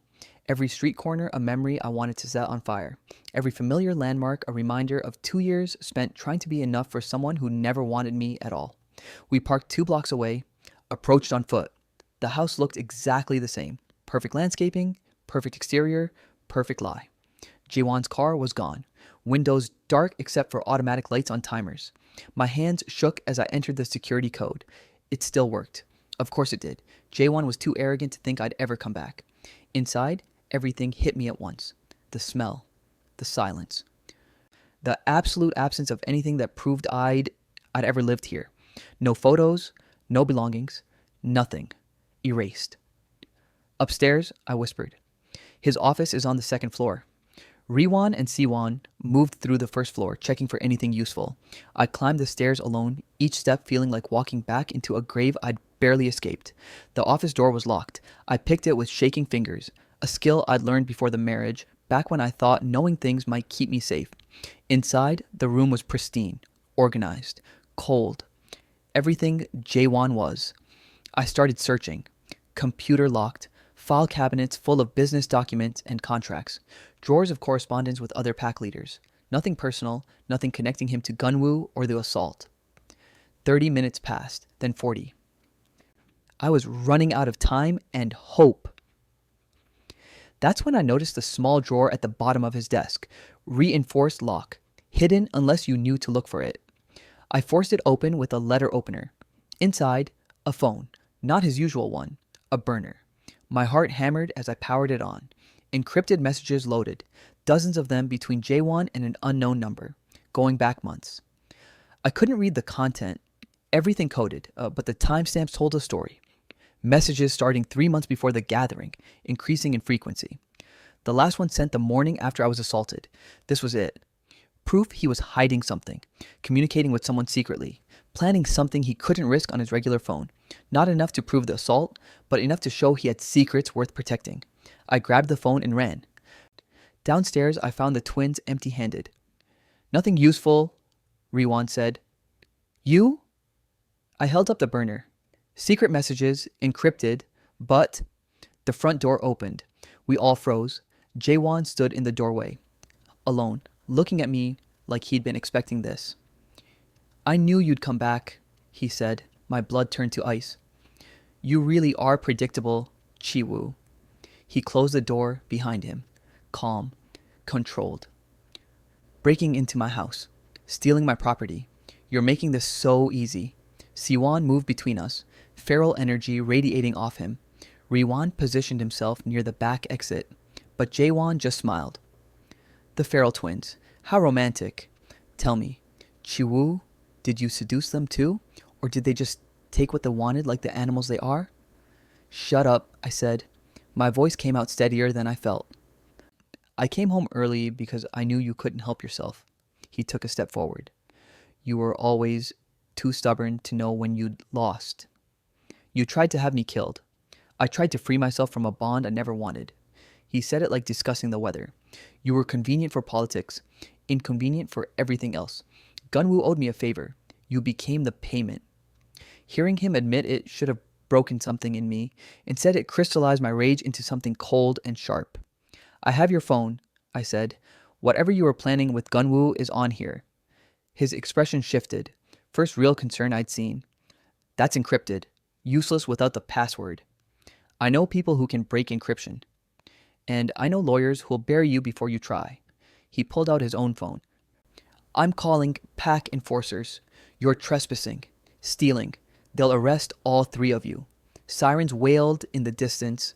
Speaker 1: Every street corner a memory I wanted to set on fire. Every familiar landmark a reminder of 2 years spent trying to be enough for someone who never wanted me at all. We parked 2 blocks away, approached on foot. The house looked exactly the same. Perfect landscaping, perfect exterior, perfect lie. Jaewon's car was gone. Windows dark except for automatic lights on timers. My hands shook as I entered the security code. It still worked. Of course it did. Jaewon was too arrogant to think I'd ever come back. Inside, everything hit me at once. The smell. The silence. The absolute absence of anything that proved I'd ever lived here. No photos, no belongings, nothing. Erased. Upstairs, I whispered. His office is on the 2nd floor. Riwon and Siwon moved through the 1st floor, checking for anything useful. I climbed the stairs alone, each step feeling like walking back into a grave I'd barely escaped. The office door was locked. I picked it with shaking fingers, a skill I'd learned before the marriage, back when I thought knowing things might keep me safe. Inside, the room was pristine, organized, cold. Everything Jaewon was. I started searching. Computer locked. File cabinets full of business documents and contracts. Drawers of correspondence with other pack leaders. Nothing personal, nothing connecting him to Gunwoo or the assault. 30 minutes passed, then 40. I was running out of time and hope. That's when I noticed the small drawer at the bottom of his desk. Reinforced lock. Hidden unless you knew to look for it. I forced it open with a letter opener. Inside, a phone. Not his usual one. A burner. My heart hammered as I powered it on. Encrypted messages loaded. Dozens of them between Jaewon and an unknown number. Going back months. I couldn't read the content. Everything coded, but the timestamps told a story. Messages starting 3 months before the gathering, increasing in frequency. The last one sent the morning after I was assaulted. This was it. Proof he was hiding something, communicating with someone secretly, planning something he couldn't risk on his regular phone. Not enough to prove the assault, but enough to show he had secrets worth protecting. I grabbed the phone and ran. Downstairs, I found the twins empty-handed. Nothing useful, Riwon said. You? I held up the burner. Secret messages, encrypted, but the front door opened. We all froze. Jaewon stood in the doorway, alone, looking at me like he'd been expecting this. I knew you'd come back, he said. My blood turned to ice. You really are predictable, Chiwu. He closed the door behind him, calm, controlled. Breaking into my house, stealing my property. You're making this so easy. Siwon moved between us, feral energy radiating off him. Riwon positioned himself near the back exit, but Jaewon just smiled. The feral twins. How romantic. Tell me, Chiwu, did you seduce them too? Or did they just take what they wanted like the animals they are? Shut up, I said. My voice came out steadier than I felt. I came home early because I knew you couldn't help yourself. He took a step forward. You were always too stubborn to know when you'd lost. You tried to have me killed. I tried to free myself from a bond I never wanted. He said it like discussing the weather. You were convenient for politics, inconvenient for everything else. Gunwoo owed me a favor. You became the payment. Hearing him admit it should have broken something in me. Instead, it crystallized my rage into something cold and sharp. I have your phone, I said. Whatever you were planning with Gunwoo is on here. His expression shifted. First real concern I'd seen. That's encrypted. Useless without the password. I know people who can break encryption. And I know lawyers who'll bury you before you try. He pulled out his own phone. I'm calling pack enforcers. You're trespassing. Stealing. They'll arrest all 3 of you. Sirens wailed in the distance,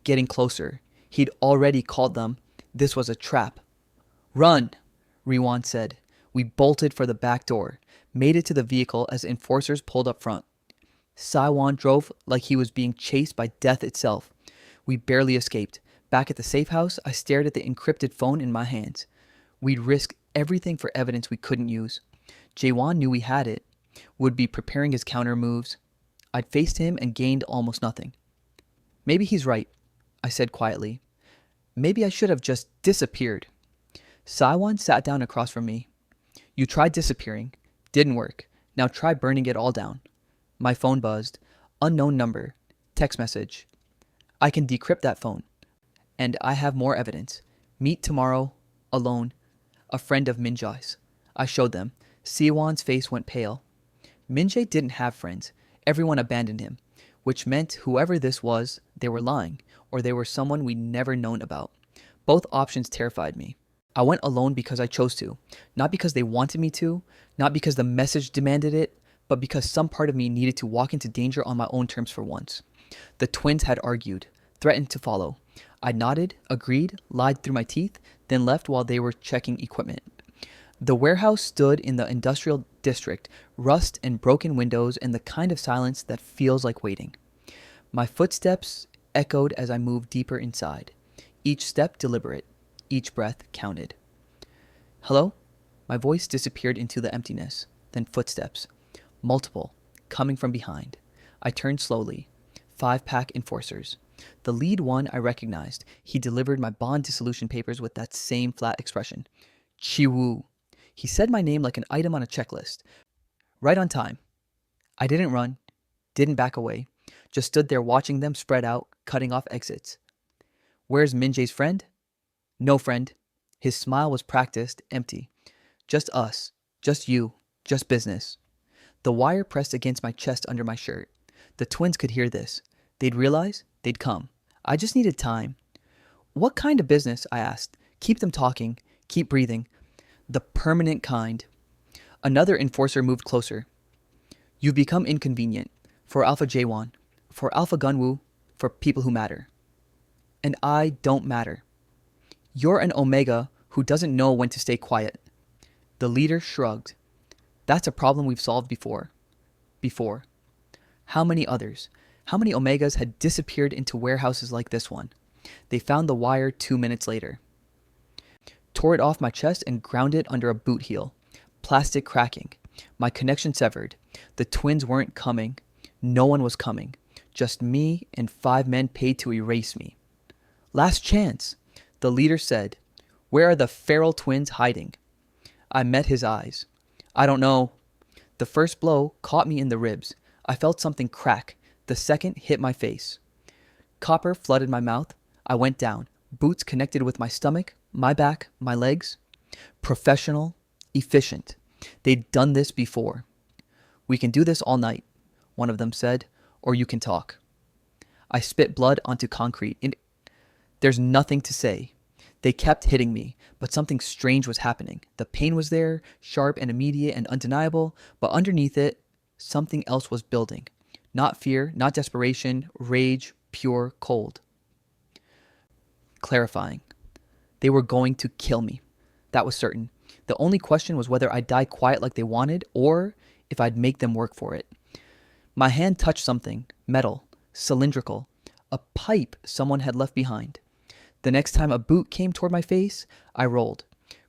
Speaker 1: getting closer. He'd already called them. This was a trap. Run, Riwon said. We bolted for the back door, made it to the vehicle as enforcers pulled up front. Siwon drove like he was being chased by death itself. We barely escaped, Back at the safe house, I stared at the encrypted phone in my hands. We'd risk everything for evidence we couldn't use. Jaewon knew we had it, would be preparing his counter moves. I'd faced him and gained almost nothing. Maybe he's right, I said quietly. Maybe I should have just disappeared. Saiwon sat down across from me. You tried disappearing. Didn't work. Now try burning it all down. My phone buzzed. Unknown number. Text message. I can decrypt that phone. And I have more evidence. Meet tomorrow. Alone. A friend of Minjae's. I showed them. Siwon's face went pale. Minjae didn't have friends. Everyone abandoned him. Which meant whoever this was, they were lying. Or they were someone we'd never known about. Both options terrified me. I went alone because I chose to. Not because they wanted me to. Not because the message demanded it. But because some part of me needed to walk into danger on my own terms for once. The twins had argued. Threatened to follow. I nodded, agreed, lied through my teeth, then left while they were checking equipment. The warehouse stood in the industrial district, rust and broken windows and the kind of silence that feels like waiting. My footsteps echoed as I moved deeper inside. Each step deliberate. Each breath counted. Hello? My voice disappeared into the emptiness. Then footsteps. Multiple. Coming from behind. I turned slowly. 5-pack enforcers. The lead one I recognized. He delivered my bond dissolution papers with that same flat expression. Chi-woo. He said my name like an item on a checklist. Right on time. I didn't run. Didn't back away. Just stood there watching them spread out, cutting off exits. Where's Minjae's friend? No friend. His smile was practiced, empty. Just us. Just you. Just business. The wire pressed against my chest under my shirt. The twins could hear this. They'd realize. They'd come. I just needed time. What kind of business? I asked. Keep them talking. Keep breathing. The permanent kind. Another enforcer moved closer. You've become inconvenient. For Alpha Jaewon. For Alpha Gunwoo. For people who matter. And I don't matter. You're an Omega who doesn't know when to stay quiet. The leader shrugged. That's a problem we've solved before. Before. How many others? How many Omegas had disappeared into warehouses like this one? They found the wire 2 minutes later. Tore it off my chest and ground it under a boot heel. Plastic cracking. My connection severed. The twins weren't coming. No one was coming. Just me and 5 men paid to erase me. Last chance, the leader said. Where are the feral twins hiding? I met his eyes. I don't know. The first blow caught me in the ribs. I felt something crack. The second hit my face. Copper flooded my mouth. I went down. Boots connected with my stomach, my back, my legs. Professional, efficient. They'd done this before. We can do this all night, one of them said, or you can talk. I spit blood onto concrete. There's nothing to say. They kept hitting me, but something strange was happening. The pain was there, sharp and immediate and undeniable, but underneath it, something else was building. Not fear, not desperation, rage, pure cold. Clarifying. They were going to kill me. That was certain. The only question was whether I'd die quiet like they wanted, or if I'd make them work for it. My hand touched something, metal, cylindrical, a pipe someone had left behind. The next time a boot came toward my face, I rolled,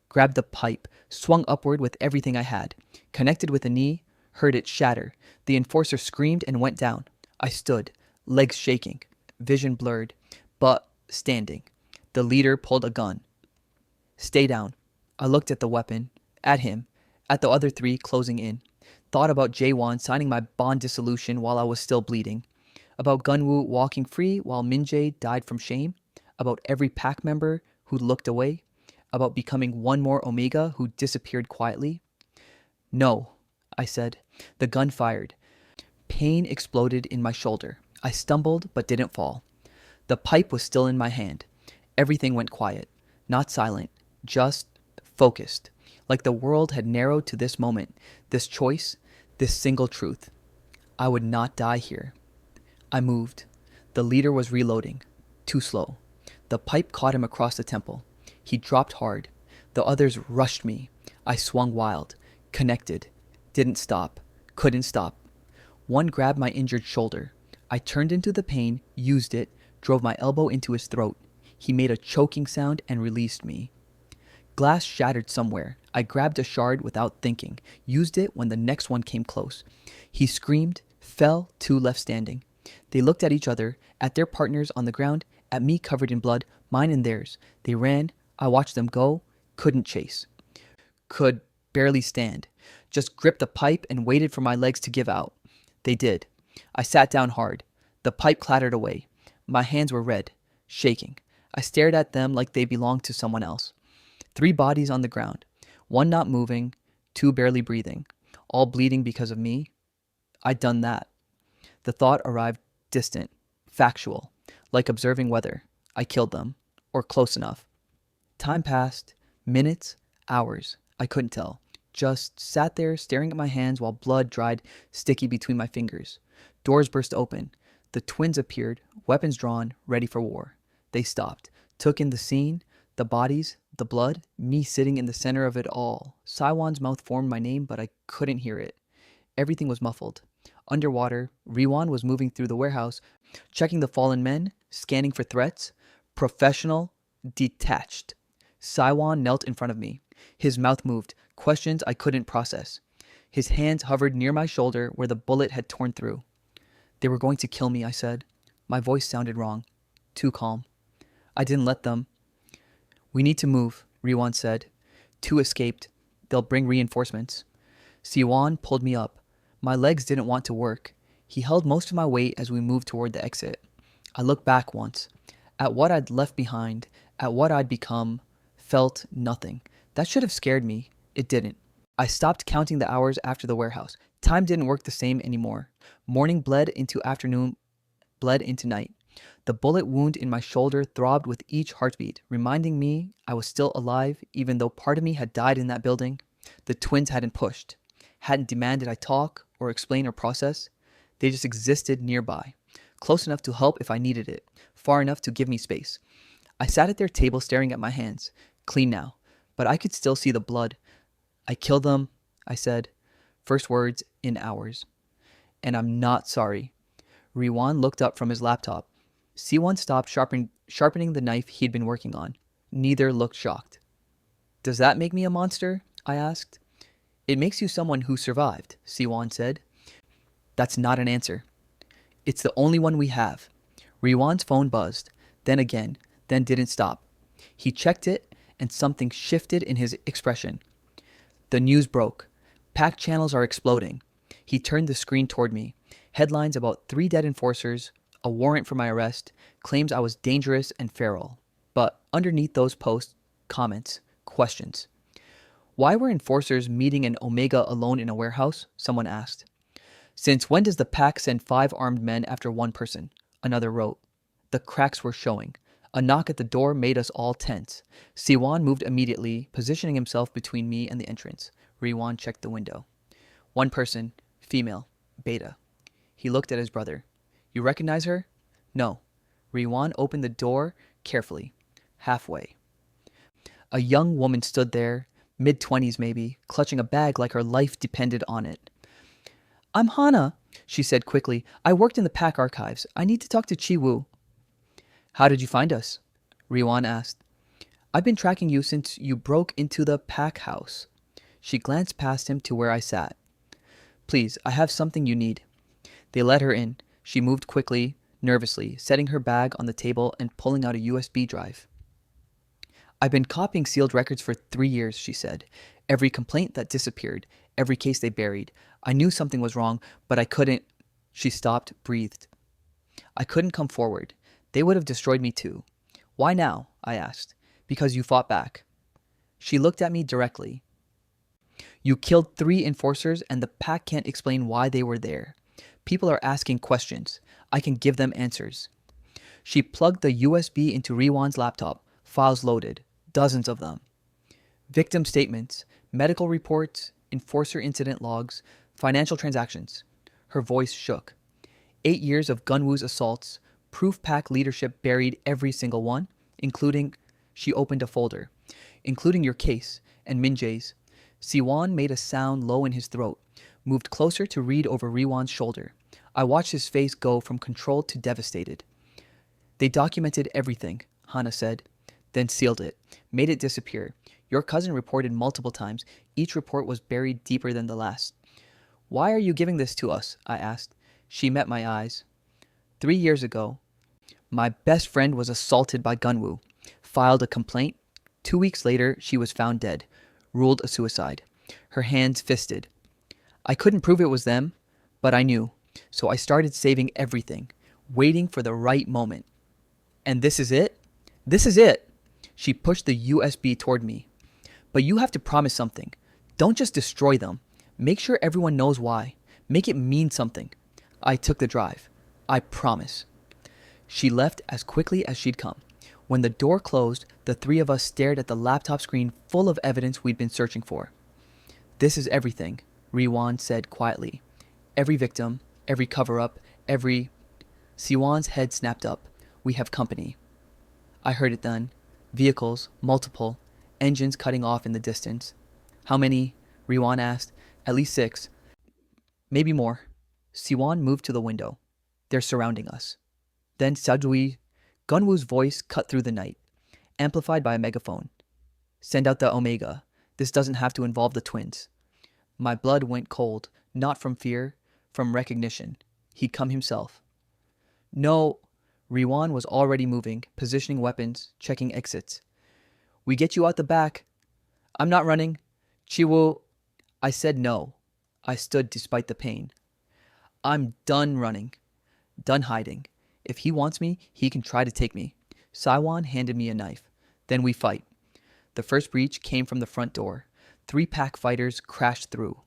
Speaker 1: grabbed the pipe, swung upward with everything I had, connected with a knee, heard it shatter. The enforcer screamed and went down. I stood, legs shaking, vision blurred, but standing. The leader pulled a gun. Stay down. I looked at the weapon, at him, at the other 3 closing in. Thought about Jaewon signing my bond dissolution while I was still bleeding. About Gunwoo walking free while Minjae died from shame. About every pack member who looked away. About becoming one more Omega who disappeared quietly. No, I said. The gun fired. Pain exploded in my shoulder. I stumbled but didn't fall. The pipe was still in my hand. Everything went quiet. Not silent. Just focused. Like the world had narrowed to this moment. This choice. This single truth. I would not die here. I moved. The leader was reloading. Too slow. The pipe caught him across the temple. He dropped hard. The others rushed me. I swung wild. Connected. Didn't stop. Couldn't stop. One grabbed my injured shoulder. I turned into the pain, used it, drove my elbow into his throat. He made a choking sound and released me. Glass shattered somewhere. I grabbed a shard without thinking, used it when the next one came close. He screamed, fell, two left standing. They looked at each other, at their partners on the ground, at me covered in blood, mine and theirs. They ran. I watched them go, couldn't chase. Could barely stand. Just gripped a pipe and waited for my legs to give out. They did. I sat down hard. The pipe clattered away. My hands were red, shaking. I stared at them like they belonged to someone else. 3 bodies on the ground. 1 not moving, 2 barely breathing. All bleeding because of me. I'd done that. The thought arrived distant, factual, like observing weather. I killed them. Or close enough. Time passed. Minutes, hours. I couldn't tell. Just sat there staring at my hands while blood dried sticky between my fingers. Doors burst open. The twins appeared, weapons drawn, ready for war. They stopped, took in the scene, the bodies, the blood, me sitting in the center of it all. Saiwan's mouth formed my name, but I couldn't hear it. Everything was muffled. Underwater, Riwan was moving through the warehouse, checking the fallen men, scanning for threats. Professional, detached. Saiwan knelt in front of me. His mouth moved, questions I couldn't process. His hands hovered near my shoulder where the bullet had torn through. They were going to kill me, I said. My voice sounded wrong. Too calm. I didn't let them. We need to move, Riwan said. 2 escaped. They'll bring reinforcements. Siwan pulled me up. My legs didn't want to work. He held most of my weight as we moved toward the exit. I looked back once. At what I'd left behind, at what I'd become, felt nothing. That should have scared me. It didn't. I stopped counting the hours after the warehouse. Time didn't work the same anymore. Morning bled into afternoon, bled into night. The bullet wound in my shoulder throbbed with each heartbeat, reminding me I was still alive, even though part of me had died in that building. The twins hadn't pushed, hadn't demanded I talk or explain or process. They just existed nearby, close enough to help if I needed it, far enough to give me space. I sat at their table staring at my hands, clean now, but I could still see the blood. I killed them, I said, first words in hours. And I'm not sorry. Riwan looked up from his laptop. Siwan stopped sharpening the knife he'd been working on. Neither looked shocked. Does that make me a monster? I asked. It makes you someone who survived, Siwan said. That's not an answer. It's the only one we have. Riwan's phone buzzed, then again, then didn't stop. He checked it, and something shifted in his expression. The news broke. Pack channels are exploding. He turned the screen toward me. Headlines about 3 dead enforcers, a warrant for my arrest, claims I was dangerous and feral. But underneath those posts, comments, questions. Why were enforcers meeting in Omega alone in a warehouse? Someone asked. Since when does the pack send 5 armed men after 1 person? Another wrote. The cracks were showing. A knock at the door made us all tense. Siwan moved immediately, positioning himself between me and the entrance. Riwan checked the window. 1 person, female, Beta. He looked at his brother. You recognize her? No. Riwan opened the door carefully. Halfway. A young woman stood there, mid-20s maybe, clutching a bag like her life depended on it. I'm Hana, she said quickly. I worked in the pack archives. I need to talk to Chi-Woo. How did you find us? Riwan asked. I've been tracking you since you broke into the pack house. She glanced past him to where I sat. Please, I have something you need. They let her in. She moved quickly, nervously, setting her bag on the table and pulling out a USB drive. I've been copying sealed records for 3 years, she said. Every complaint that disappeared, every case they buried. I knew something was wrong, but I couldn't. She stopped, breathed. I couldn't come forward. They would have destroyed me too. Why now? I asked. Because you fought back. She looked at me directly. You killed 3 enforcers and the pack can't explain why they were there. People are asking questions. I can give them answers. She plugged the USB into Riwan's laptop. Files loaded. Dozens of them. Victim statements, medical reports, enforcer incident logs, financial transactions. Her voice shook. 8 years of Gunwoo's assaults. Proof pack leadership buried every single one, including, she opened a folder, including your case and Minjae's. Siwan made a sound low in his throat, moved closer to read over Riwan's shoulder. I watched his face go from controlled to devastated. They documented everything. Hana said, then sealed it, made it disappear. Your cousin reported multiple times. Each report was buried deeper than the last. Why are you giving this to us? I asked. She met my eyes. 3 years ago, my best friend was assaulted by Gunwoo. Filed a complaint. 2 weeks later, she was found dead. Ruled a suicide. Her hands fisted. I couldn't prove it was them, but I knew. So I started saving everything, waiting for the right moment. And this is it? This is it. She pushed the USB toward me. But you have to promise something. Don't just destroy them. Make sure everyone knows why. Make it mean something. I took the drive. I promise. She left as quickly as she'd come. When the door closed, the three of us stared at the laptop screen full of evidence we'd been searching for. This is everything, Riwan said quietly. Every victim, every cover-up, every... Siwan's head snapped up. We have company. I heard it then. Vehicles, multiple, engines cutting off in the distance. How many? Riwan asked. At least 6. Maybe more. Siwan moved to the window. They're surrounding us. Then Sadui, Gunwoo's voice cut through the night, amplified by a megaphone. Send out the Omega. This doesn't have to involve the twins. My blood went cold, not from fear, from recognition. He'd come himself. No, Riwan was already moving, positioning weapons, checking exits. We get you out the back. I'm not running. Chiwu. I said no. I stood despite the pain. I'm done running. Done hiding. If he wants me, he can try to take me. Saiwan handed me a knife. Then we fight. The first breach came from the front door. 3 pack fighters crashed through.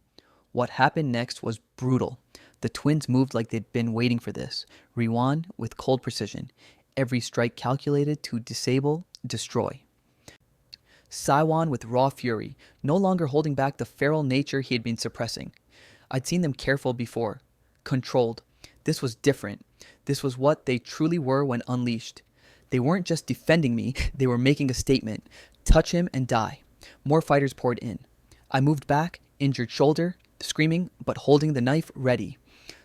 Speaker 1: What happened next was brutal. The twins moved like they'd been waiting for this. Riwan with cold precision. Every strike calculated to disable, destroy. Saiwan with raw fury, no longer holding back the feral nature he had been suppressing. I'd seen them careful before. Controlled. This was different. This was what they truly were when unleashed. They weren't just defending me, they were making a statement. Touch him and die. More fighters poured in. I moved back, injured shoulder, screaming, but holding the knife ready.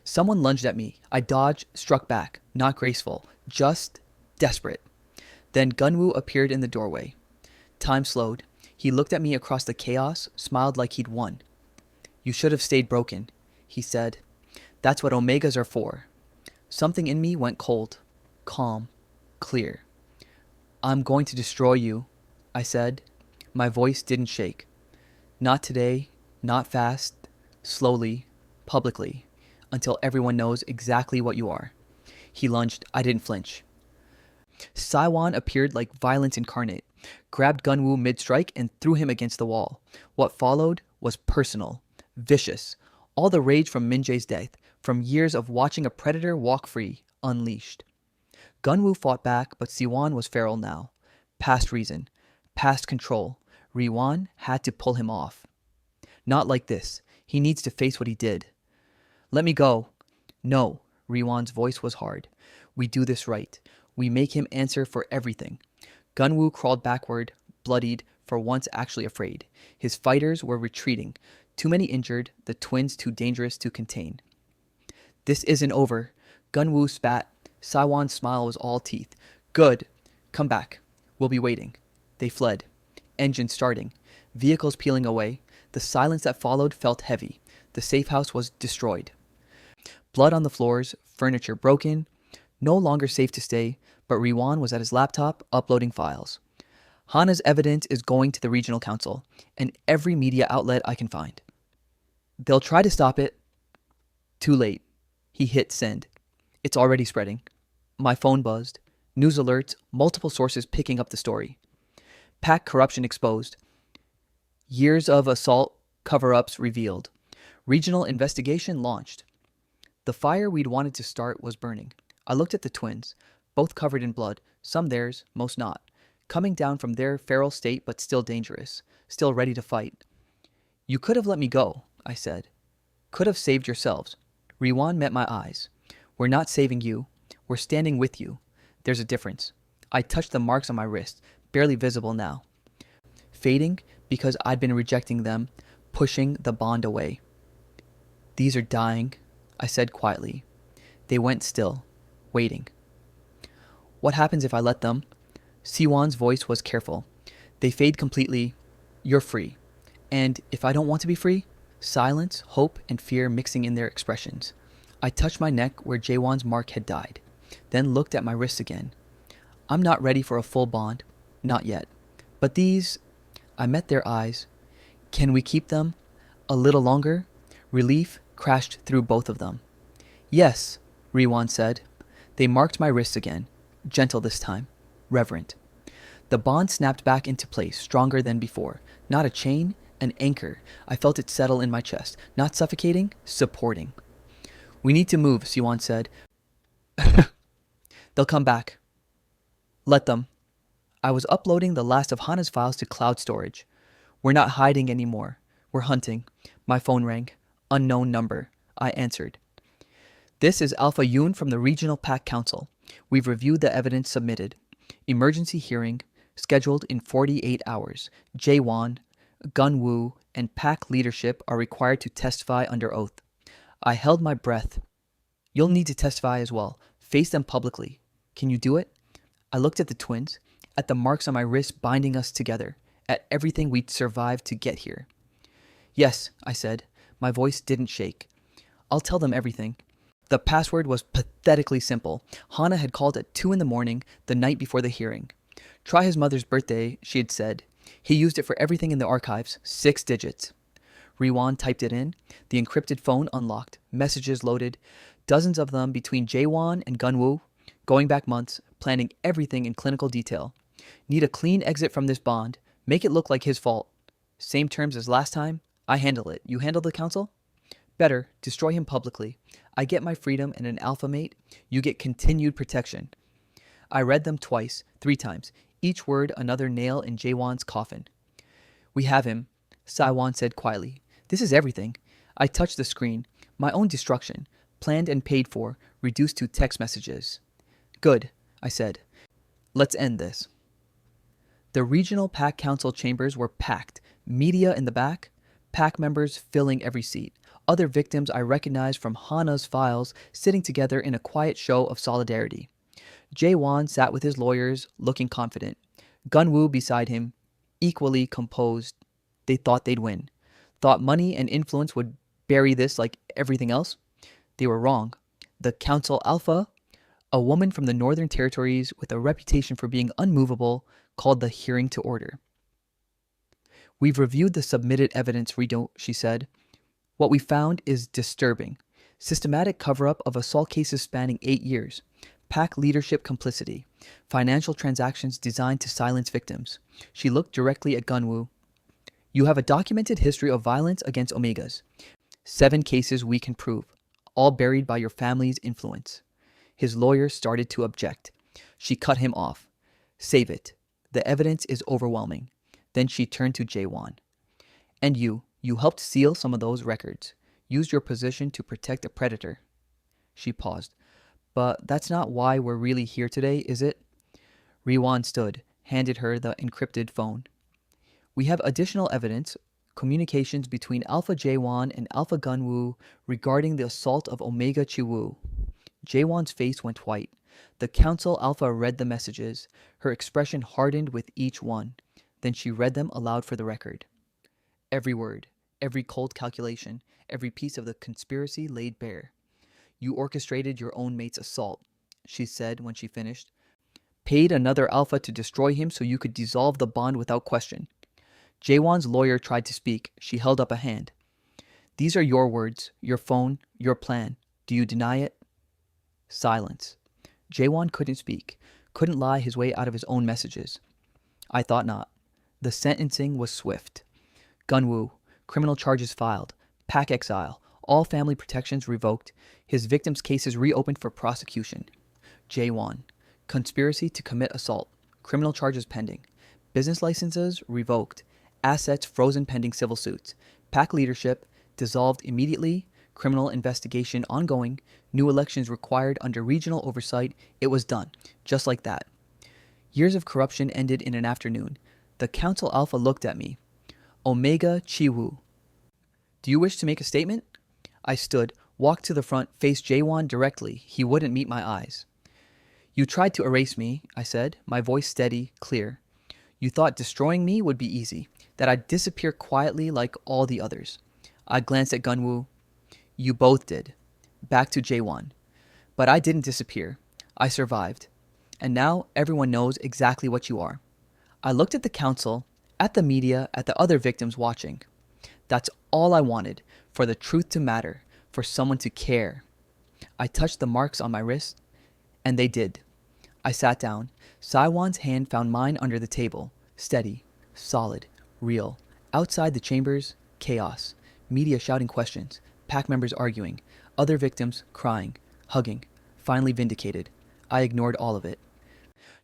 Speaker 1: Someone lunged at me. I dodged, struck back. Not graceful, just desperate. Then Gunwoo appeared in the doorway. Time slowed. He looked at me across the chaos, smiled like he'd won. You should have stayed broken, he said. That's what Omegas are for. Something in me went cold, calm, clear. I'm going to destroy you, I said. My voice didn't shake. Not today, not fast, slowly, publicly, until everyone knows exactly what you are. He lunged. I didn't flinch. Saiwan appeared like violence incarnate, grabbed Gunwoo mid-strike and threw him against the wall. What followed was personal, vicious, all the rage from Minjae's death, from years of watching a predator walk free, unleashed. Gunwoo fought back, but Siwan was feral now. Past reason, past control. Riwan had to pull him off. Not like this. He needs to face what he did. Let me go. No, Riwan's voice was hard. We do this right. We make him answer for everything. Gunwoo crawled backward, bloodied, for once actually afraid. His fighters were retreating. Too many injured, the twins too dangerous to contain. This isn't over. Gunwoo spat. Saiwan's smile was all teeth. Good. Come back. We'll be waiting. They fled. Engine starting. Vehicles peeling away. The silence that followed felt heavy. The safe house was destroyed. Blood on the floors, furniture broken. No longer safe to stay, but Riwan was at his laptop uploading files. Hana's evidence is going to the regional council and every media outlet I can find. They'll try to stop it. Too late. He hit send. It's already spreading. My phone buzzed. News alerts, multiple sources picking up the story. PAC corruption exposed. Years of assault cover-ups revealed. Regional investigation launched. The fire we'd wanted to start was burning. I looked at the twins, both covered in blood, some theirs, most not, coming down from their feral state but still dangerous, still ready to fight. You could have let me go, I said. Could have saved yourselves. Riwan met my eyes. We're not saving you. We're standing with you. There's a difference. I touched the marks on my wrist, barely visible now. Fading because I'd been rejecting them, pushing the bond away. These are dying, I said quietly. They went still, waiting. What happens if I let them? Siwon's voice was careful. They fade completely. You're free. And if I don't want to be free? Silence, hope, and fear mixing in their expressions. I touched my neck where Jaewon's mark had died, then looked at my wrists again. I'm not ready for a full bond. Not yet. But these, I met their eyes. Can we keep them? A little longer? Relief crashed through both of them. Yes, Riwon said. They marked my wrists again. Gentle this time. Reverent. The bond snapped back into place, stronger than before. Not a chain, an anchor. I felt it settle in my chest. Not suffocating, supporting. We need to move, Siwon said. They'll come back. Let them. I was uploading the last of Hana's files to cloud storage. We're not hiding anymore. We're hunting. My phone rang. Unknown number. I answered. This is Alpha Yoon from the Regional Pack Council. We've reviewed the evidence submitted. Emergency hearing scheduled in 48 hours. Jaewon, Gunwoo, and Pack leadership are required to testify under oath. I held my breath. You'll need to testify as well. Face them publicly. Can you do it? I looked at the twins, at the marks on my wrist binding us together, at everything we'd survived to get here. Yes, I said. My voice didn't shake. I'll tell them everything. The password was pathetically simple. Hana had called at 2 a.m, the night before the hearing. Try his mother's birthday, she had said. He used it for everything in the archives, 6 digits. Riwon typed it in. The encrypted phone unlocked. Messages loaded. Dozens of them between Jaewon and Gunwoo. Going back months, planning everything in clinical detail. Need a clean exit from this bond. Make it look like his fault. Same terms as last time. I handle it. You handle the council? Better. Destroy him publicly. I get my freedom and an alpha mate. You get continued protection. I read them twice, 3 times. Each word another nail in Jaewon's coffin. We have him, Siwon said quietly. This is everything. I touched the screen. My own destruction. Planned and paid for. Reduced to text messages. Good, I said. Let's end this. The regional Pack Council chambers were packed. Media in the back. Pack members filling every seat. Other victims I recognized from Hana's files sitting together in a quiet show of solidarity. Jaewon sat with his lawyers, looking confident. Gunwoo beside him, equally composed. They thought they'd win. Thought money and influence would bury this like everything else. They were wrong. The Council Alpha, a woman from the Northern Territories with a reputation for being unmovable, called the hearing to order. We've reviewed the submitted evidence, Rido, she said. What we found is disturbing. Systematic cover-up of assault cases spanning 8 years. Pack leadership complicity. Financial transactions designed to silence victims. She looked directly at Gunwoo. You have a documented history of violence against Omegas. 7 cases we can prove, all buried by your family's influence. His lawyer started to object. She cut him off. Save it. The evidence is overwhelming. Then she turned to Jaewon. And you helped seal some of those records. Used your position to protect a predator. She paused. But that's not why we're really here today, is it? Riwon stood, handed her the encrypted phone. We have additional evidence, communications between Alpha Jaewon and Alpha Gunwoo regarding the assault of Omega Chiwoo. Jaewon's face went white. The Council Alpha read the messages. Her expression hardened with each one. Then she read them aloud for the record. Every word, every cold calculation, every piece of the conspiracy laid bare. You orchestrated your own mate's assault, she said when she finished. Paid another Alpha to destroy him so you could dissolve the bond without question. Jaewon's lawyer tried to speak. She held up a hand. These are your words, your phone, your plan. Do you deny it? Silence. Jaewon couldn't speak, couldn't lie his way out of his own messages. I thought not. The sentencing was swift. Gunwoo, criminal charges filed, Pack exile, all family protections revoked, his victims' cases reopened for prosecution. Jaewon, conspiracy to commit assault, criminal charges pending, business licenses revoked, assets frozen pending civil suits, Pack leadership dissolved immediately, criminal investigation ongoing, new elections required under regional oversight. It was done, just like that. Years of corruption ended in an afternoon. The Council Alpha looked at me. Omega Chiwoo. Do you wish to make a statement? I stood, walked to the front, faced Jaewon directly. He wouldn't meet my eyes. You tried to erase me, I said, my voice steady, clear. You thought destroying me would be easy, that I'd disappear quietly like all the others. I glanced at Gunwoo. You both did. Back to J1. But I didn't disappear. I survived. And now everyone knows exactly what you are. I looked at the council, at the media, at the other victims watching. That's all I wanted, for the truth to matter, for someone to care. I touched the marks on my wrist, and they did. I sat down. Saiwan's hand found mine under the table, steady, solid, real. Outside the chambers, chaos. Media shouting questions, pack members arguing, other victims crying, hugging. Finally vindicated. I ignored all of it.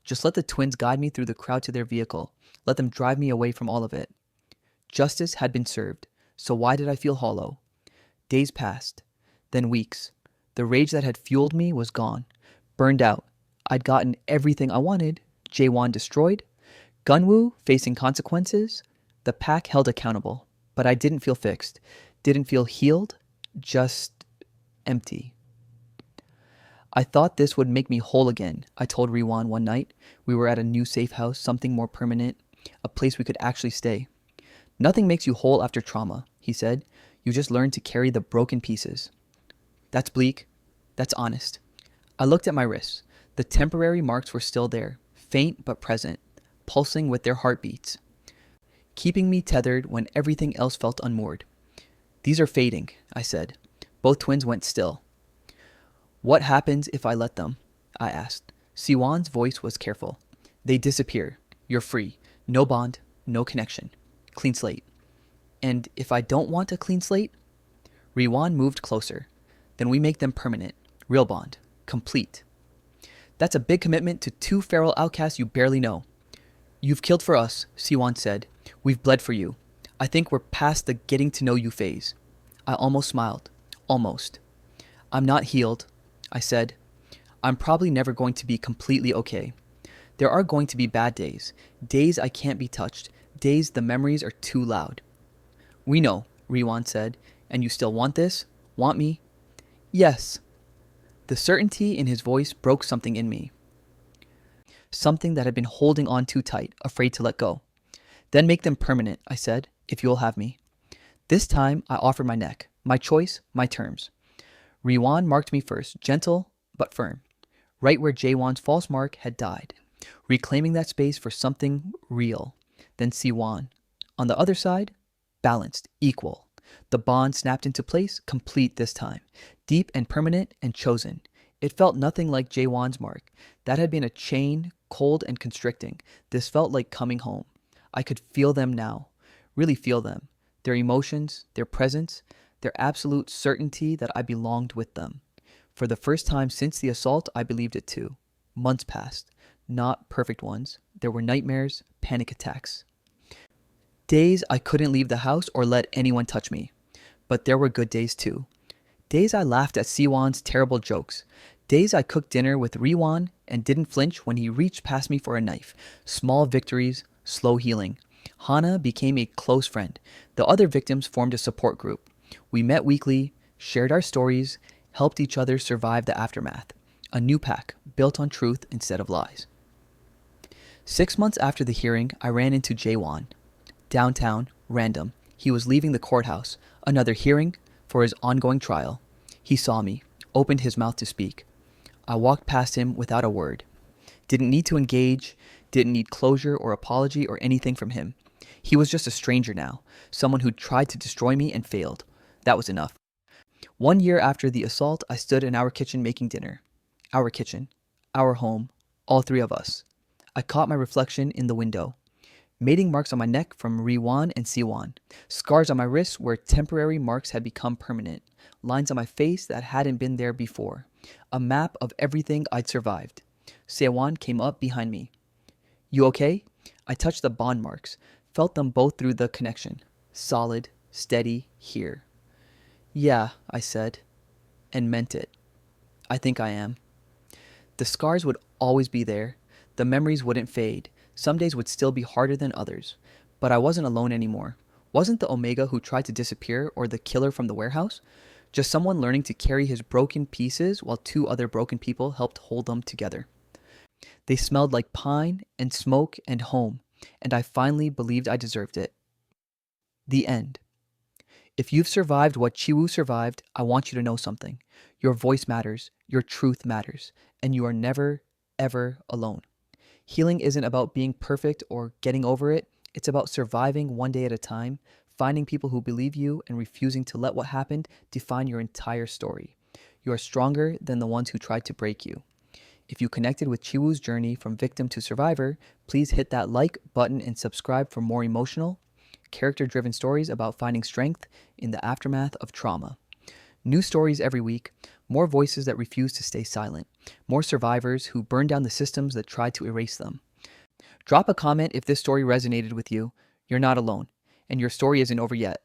Speaker 1: Just let the twins guide me through the crowd to their vehicle. Let them drive me away from all of it. Justice had been served, so why did I feel hollow? Days passed, then weeks. The rage that had fueled me was gone, burned out. I'd gotten everything I wanted. Jaewon destroyed. Gunwoo facing consequences. The pack held accountable. But I didn't feel fixed. Didn't feel healed. Just empty. I thought this would make me whole again, I told Riwon one night. We were at a new safe house, something more permanent, a place we could actually stay. Nothing makes you whole after trauma, he said. You just learn to carry the broken pieces. That's bleak. That's honest. I looked at my wrists. The temporary marks were still there, faint but present, pulsing with their heartbeats, keeping me tethered when everything else felt unmoored. These are fading, I said. Both twins went still. What happens if I let them? I asked. Siwon's voice was careful. They disappear. You're free. No bond, no connection. Clean slate. And if I don't want a clean slate? Riwon moved closer. Then we make them permanent. Real bond. Complete. That's a big commitment to two feral outcasts you barely know. You've killed for us, Siwon said. We've bled for you. I think we're past the getting to know you phase. I almost smiled. Almost. I'm not healed, I said. I'm probably never going to be completely okay. There are going to be bad days. Days I can't be touched. Days the memories are too loud. We know, Riwon said. And you still want this? Want me? Yes. The certainty in his voice broke something in me. Something that had been holding on too tight, afraid to let go. Then make them permanent, I said, if you'll have me. This time I offered my neck, my choice, my terms. Riwon marked me first, gentle but firm, right where Jaewon's false mark had died, reclaiming that space for something real. Then Siwon. On the other side, balanced, equal. The bond snapped into place, complete this time, deep and permanent and chosen. It felt nothing like Jaewon's mark. That had been a chain, cold and constricting. This felt like coming home. I could feel them now, really feel them, their emotions, their presence, their absolute certainty that I belonged with them. For the first time since the assault, I believed it too. Months passed, not perfect ones. There were nightmares, panic attacks. Days I couldn't leave the house or let anyone touch me. But there were good days too. Days I laughed at Siwon's terrible jokes. Days I cooked dinner with Riwon and didn't flinch when he reached past me for a knife. Small victories, slow healing. Hana became a close friend. The other victims formed a support group. We met weekly, shared our stories, helped each other survive the aftermath. A new pack, built on truth instead of lies. 6 months after the hearing, I ran into Jaewon. Downtown, random. He was leaving the courthouse. Another hearing for his ongoing trial. He saw me, opened his mouth to speak. I walked past him without a word. Didn't need to engage, didn't need closure or apology or anything from him. He was just a stranger now, someone who tried to destroy me and failed. That was enough. 1 year after the assault, I stood in our kitchen making dinner. Our kitchen, our home, all three of us. I caught my reflection in the window. Mating marks on my neck from Riwon and Siwon. Scars on my wrists where temporary marks had become permanent. Lines on my face that hadn't been there before. A map of everything I'd survived. Siwon came up behind me. You okay? I touched the bond marks. Felt them both through the connection. Solid, steady, here. Yeah, I said. And meant it. I think I am. The scars would always be there. The memories wouldn't fade. Some days would still be harder than others. But I wasn't alone anymore. Wasn't the Omega who tried to disappear or the killer from the warehouse? Just someone learning to carry his broken pieces while two other broken people helped hold them together. They smelled like pine and smoke and home, and I finally believed I deserved it. The end. If you've survived what Chiwu survived, I want you to know something. Your voice matters, your truth matters, and you are never, ever alone. Healing isn't about being perfect or getting over it. It's about surviving one day at a time, finding people who believe you, and refusing to let what happened define your entire story. You are stronger than the ones who tried to break you. If you connected with Chiwu's journey from victim to survivor, please hit that like button and subscribe for more emotional, character-driven stories about finding strength in the aftermath of trauma. New stories every week, more voices that refuse to stay silent, more survivors who burn down the systems that tried to erase them. Drop a comment if this story resonated with you. You're not alone, and your story isn't over yet.